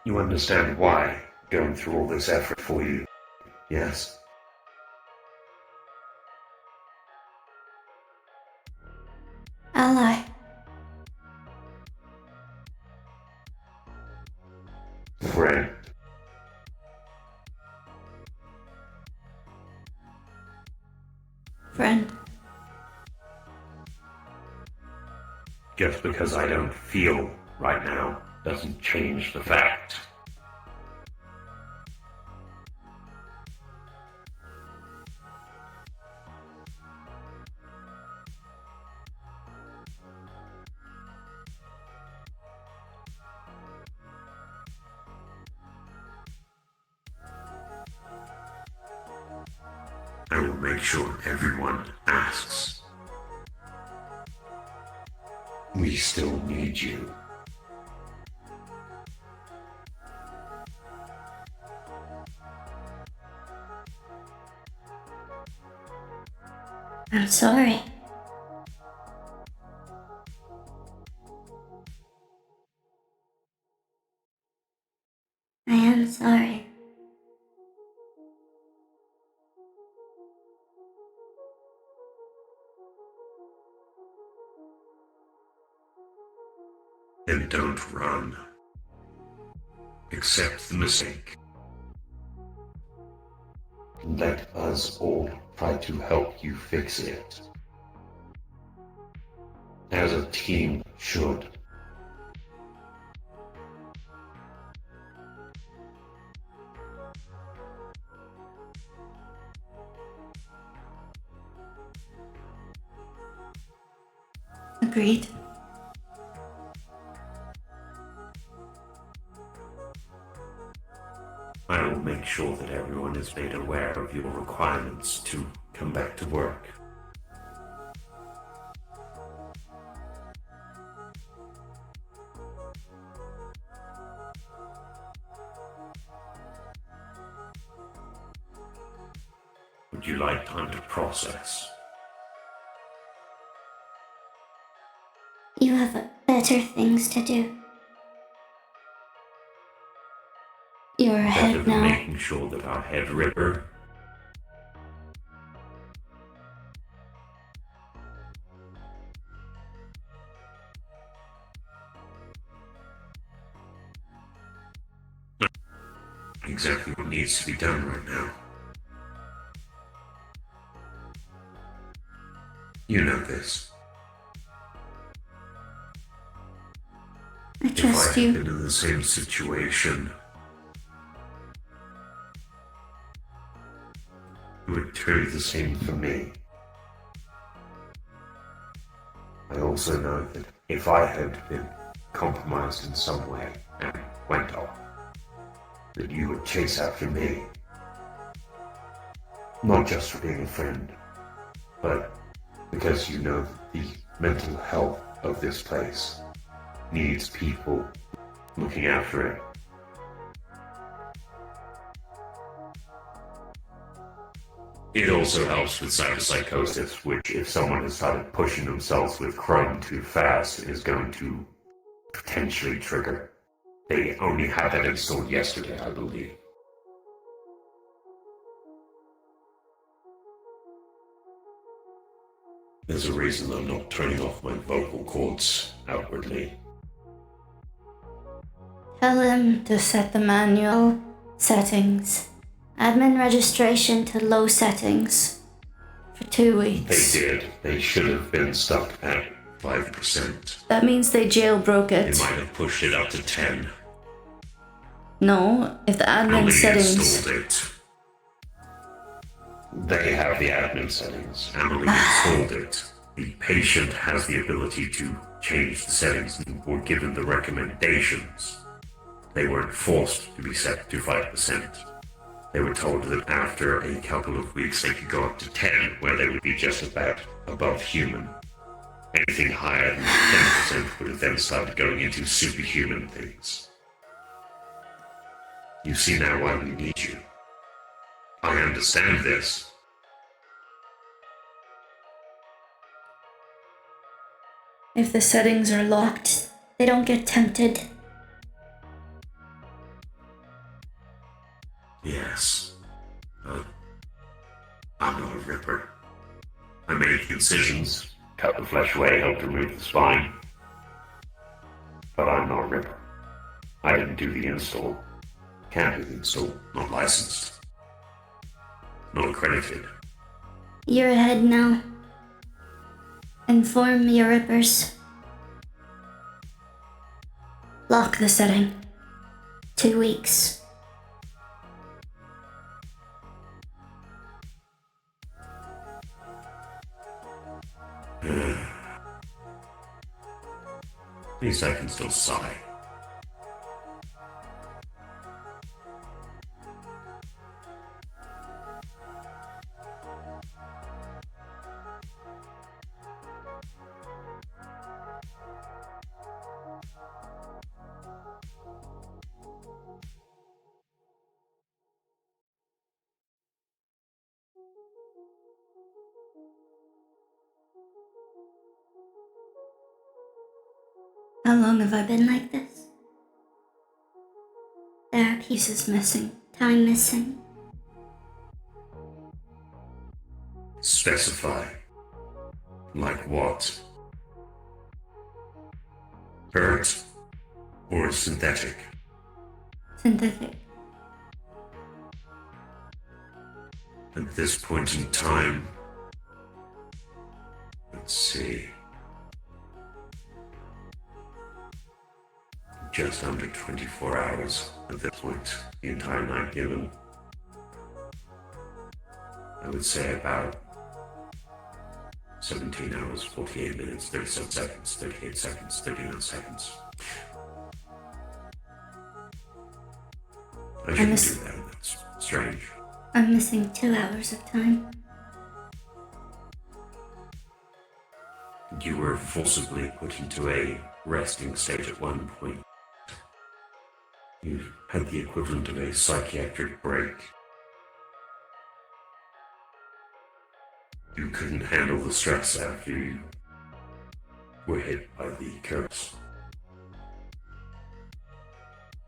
You understand why going through all this effort for you, yes? Ally. Friend. Friend. Just because I don't feel right now doesn't change the fact. I will make sure everyone asks. We still need you. I'm sorry. I am sorry. And don't run. accept the mistake. Let us all try to help you fix it. As a team should. Agreed. I will make sure that everyone is made aware of your requirements to come back to work. Would you like time to process? You have better things to do. You're Better ahead than now. making sure that our head ripper exactly what needs to be done right now. You know this. I If trust I had you. been in the same situation, it would do the same for me. I also know that if I had been compromised in some way and went off, that you would chase after me. Not just for being a friend, but because you know that the mental health of this place needs people looking after it. It also helps with cyberpsychosis, which if someone has started pushing themselves with Chrome too fast is going to potentially trigger. They only had that installed yesterday, I believe. There's a reason I'm not turning off my vocal cords outwardly. Tell them to set the manual settings. Admin registration to low settings. For 2 They weeks. did. They should have been stuck at 5%. That means they jailbroke They it. might have pushed it up to 10. No, if the admin Emily settings. installed it. They have the admin settings. Emily installed it. The patient has the ability to change the settings and were given the recommendations. They weren't forced to be set to 5%. They were told that after a couple of weeks they could go up to 10, where they would be just about above human. Anything higher than 10% would have then started going into superhuman things. You see now why we need you. I understand this. If the settings are locked, they don't get tempted. Yes. I'm not a ripper. I made incisions, cut the flesh away, helped remove the spine. But I'm not a ripper. I didn't do the install. Can't do the install. Not licensed. Not accredited. You're ahead now. Inform your rippers. Lock the setting. 2 weeks. At least I can still sigh. How long have I been like this? There are pieces missing. Time missing. Specify. Like what? Hurt or synthetic? synthetic. At this point in time, let's see, just under 24 hours at this point, the entire night given. I would say about 17 hours, 48 minutes, 37 seconds, 38 seconds, 39 seconds. I shouldn't do that, that's strange. I'm missing 2 hours of time. You were forcibly put into a resting state at one point. You had the equivalent of a psychiatric break. You couldn't handle the stress after you were hit by the curse.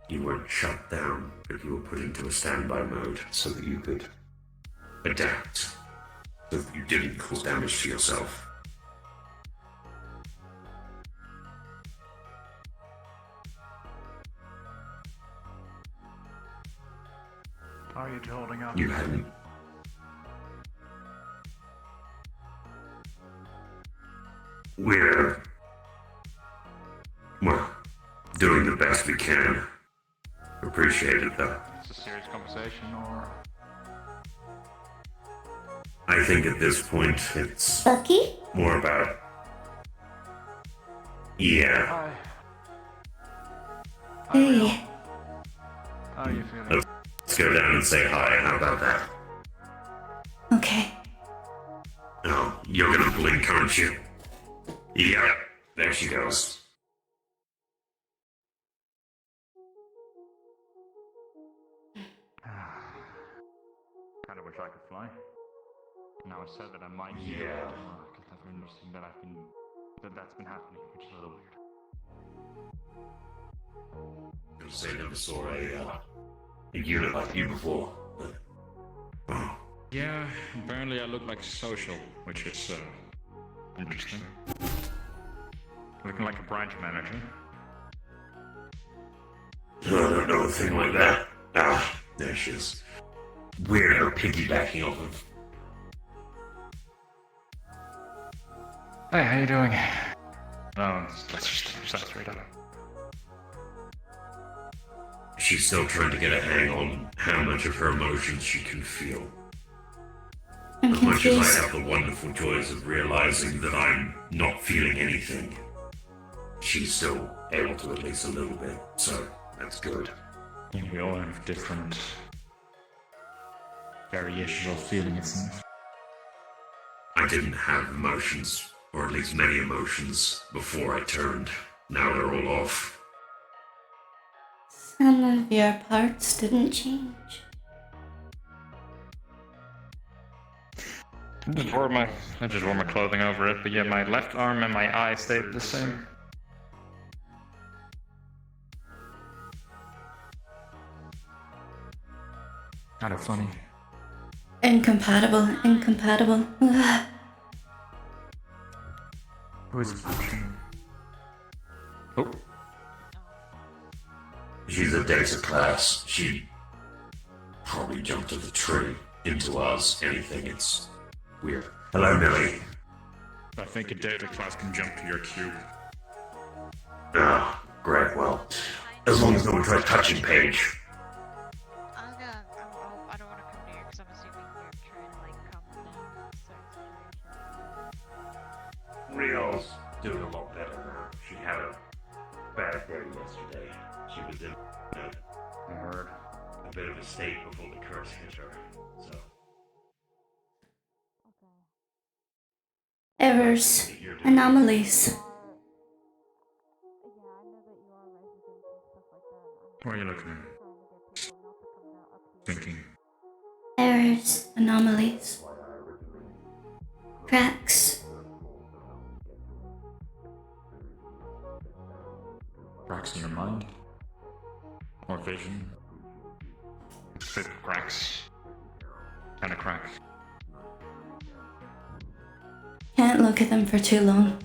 You weren't shut down, but you were put into a standby mode so that you could adapt, so that you didn't cause damage to yourself. How are you holding up? You hadn't. We're, well, doing the best we can. Appreciate it, though. Is this a serious conversation or? I think at this point it's Bucky? more about... Yeah, Hi. Hey. How are you feeling? let's go down and say hi. How about that? Okay. Oh, you're gonna blink, aren't you? Yeah, there she goes. Kind of wish I could fly. Now it's said that I might. Yeah. Because that's been interesting that's been happening, which is a little weird. I say never saw a unit like you before. Oh, Yeah, apparently I look like social, which is interesting. Looking like a branch manager. I don't know a thing like that. Ah, there she is. Weirdo piggybacking off of. Hey, how you doing? No, let's just finish that straight up. She's still trying to get a hang on how much of her emotions she can feel. I'm As much as confused. I have the wonderful joys of realizing that I'm not feeling anything, she's still able to at least a little bit, so that's good. Yeah, we all have different variations of feeling, isn't it? I didn't have emotions, or at least many emotions, before I turned. Now they're all off. Some of your parts didn't change. I just wore my clothing over it, but yeah, my left arm and my eye stayed the same. Kind of funny. Incompatible, incompatible. Ugh. Who is it? Oh, She's a data class. She probably jumped to the tree, into us, anything. It's weird. Hello, Millie. I think a data class can jump to your cube. Ah, great. Well, as long as no one tries touching Paige. I don't want to come near because I'm assuming you're trying to like calm them down. So Riel's doing a lot better now. She had a bad day yesterday. She was in I heard. a bit of a state before the curse hit her. So Errors, anomalies. What are you looking at? Thinking. Errors, anomalies. Cracks. Cracks in your mind? Or vision? Fit cracks. Kind of crack. Can't look at them for too long.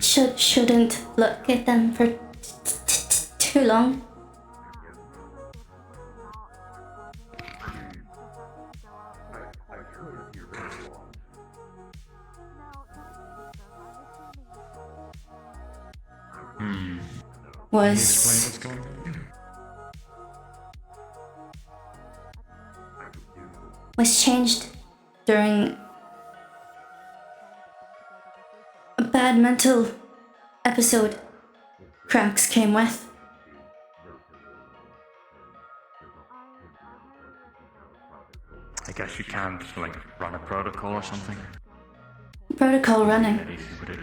shouldn't look at them for too long. Explain Was what's going on. changed during a bad mental episode Cracks came with. I guess you can't, like, run a protocol or something. Protocol running. That easy with it.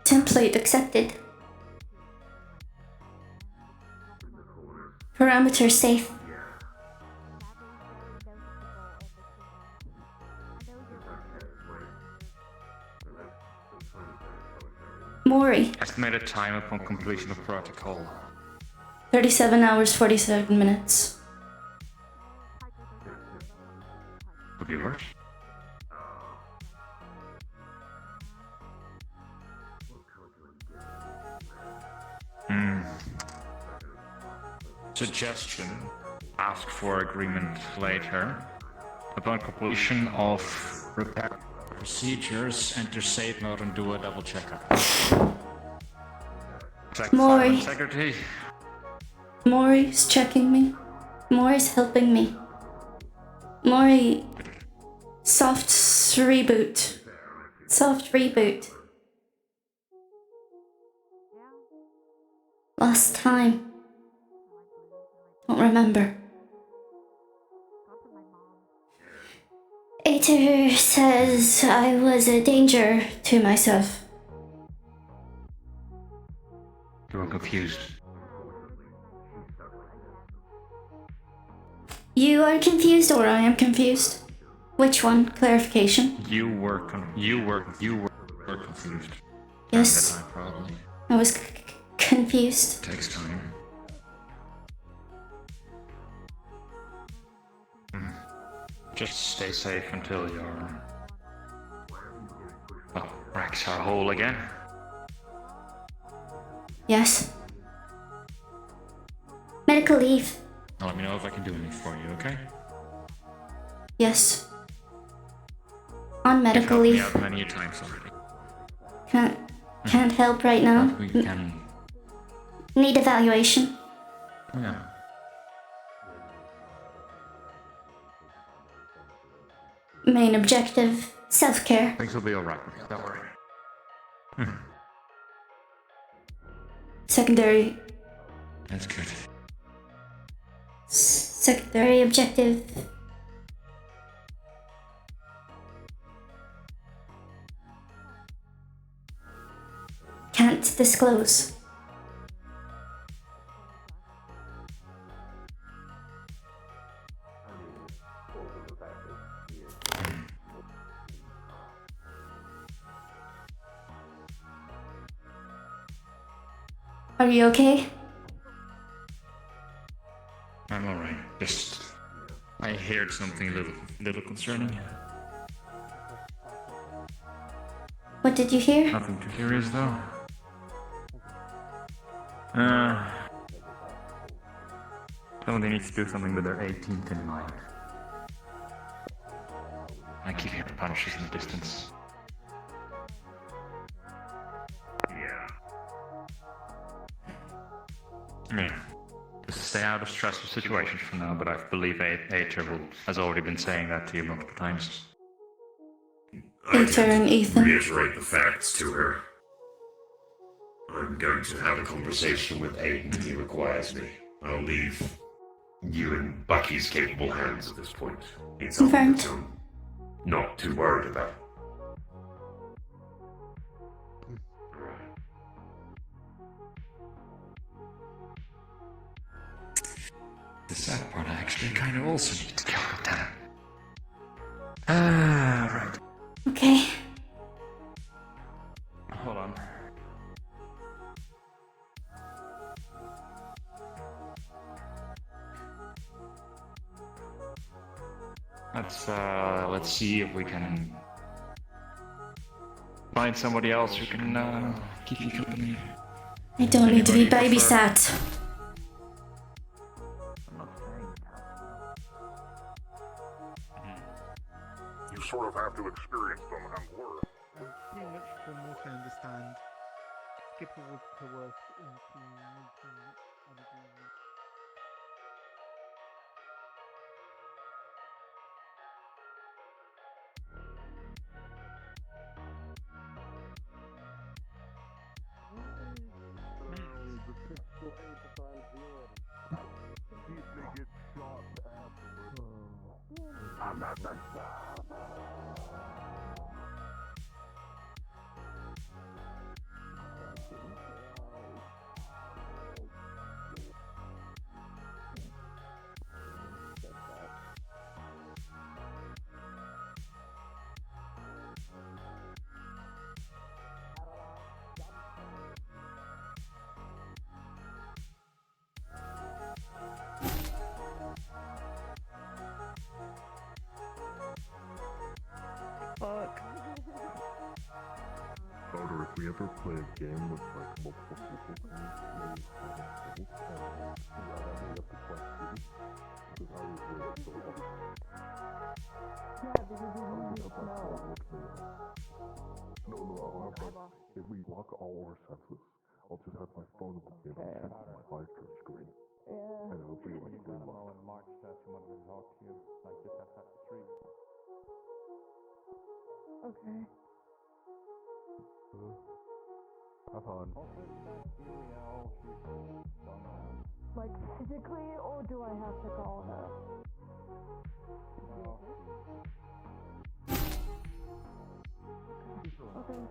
Template accepted. Parameter safe. Mori, Estimated time upon completion of protocol. 37 hours 47 minutes. Could be worse. Suggestion. Ask for agreement later. Upon completion of repair procedures, enter safe mode and do a double checkup. Check Maury. file integrity. Mori's checking me. Mori's helping me. Mori. Soft reboot. Soft reboot. Lost time. Don't remember. Ater says I was a danger to myself. You were confused. You are confused or I am confused? Which one? Clarification. You were confused. Yes, That time, probably. I was confused. Takes time. Just stay safe until you're... Well, racks are whole again. Yes. Medical leave. Now let me know if I can do anything for you, okay? Yes. On You've medical helped me leave. out many times already. Can't help right now. But we can... Need evaluation. Yeah. Main objective, self-care. Things will be alright. Don't worry. Secondary That's good. secondary objective. Can't disclose. Are you okay? I'm alright. Just... I heard something a little concerning. What did you hear? Nothing too serious though. Somebody needs to do something with their 18th in mind. I keep hearing punishes in the distance. Yeah. Just stay out of stressful situations for now, but I believe Aether has already been saying that to you multiple times. Aether and Ethan. Reiterate the facts to her. I'm going to have a conversation with Aiden if he requires me. I'll leave you in Bucky's capable hands at this point. It's something Confirmed. that I'm not too worried about. The sad part, I actually kind of also need to go down. Right. Okay. Hold on. Let's see if we can find somebody else who can keep you company. I don't need to be Anybody prefer? babysat. I'm not saying You sort of have to experience them and learn. Pretty much from what I understand, Skipper was coerced into making an agreement. I'm not that. Oder, if we ever play a game with like multiple people, can you maybe have to play students? Because I was really so lucky. Yeah, because you need to know. No, I'll have like, if we lock all our senses, I'll just have my phone in the game and check my live screen. Yeah. And it'll be like 3 months. In March that someone will talk to you, like just at 3. Okay. Have fun. Like physically, or do I have to call her? Okay.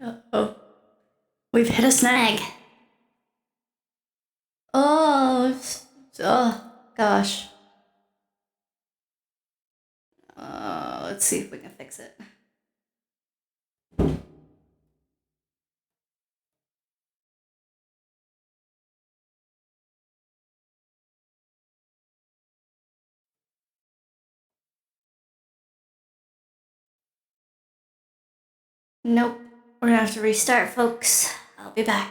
Uh-oh. We've hit a snag. Oh, gosh. Let's see if we can fix it. Nope. We're gonna have to restart, folks. I'll be back.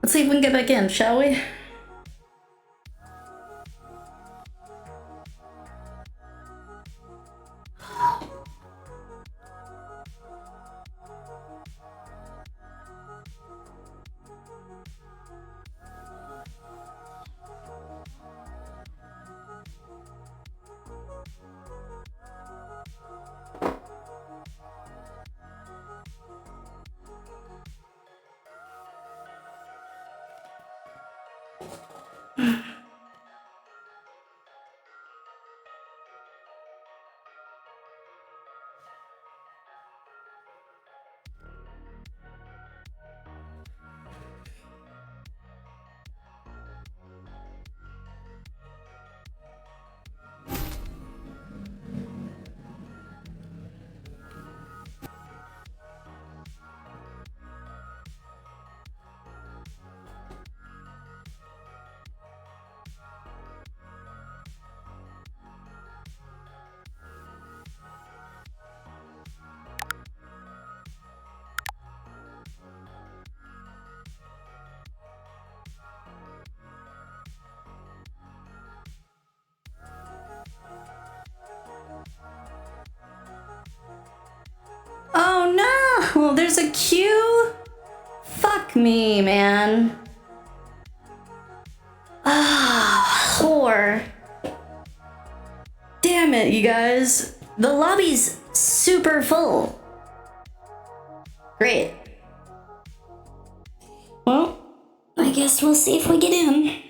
Let's see if we can get back in, shall we? Oh, there's a queue? Fuck me, man. Ah, whore. Damn it, you guys. The lobby's super full. Great. Well, I guess we'll see if we get in.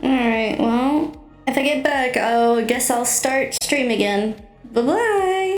Alright, well, if I get back, I guess I'll start stream again. Bye-bye!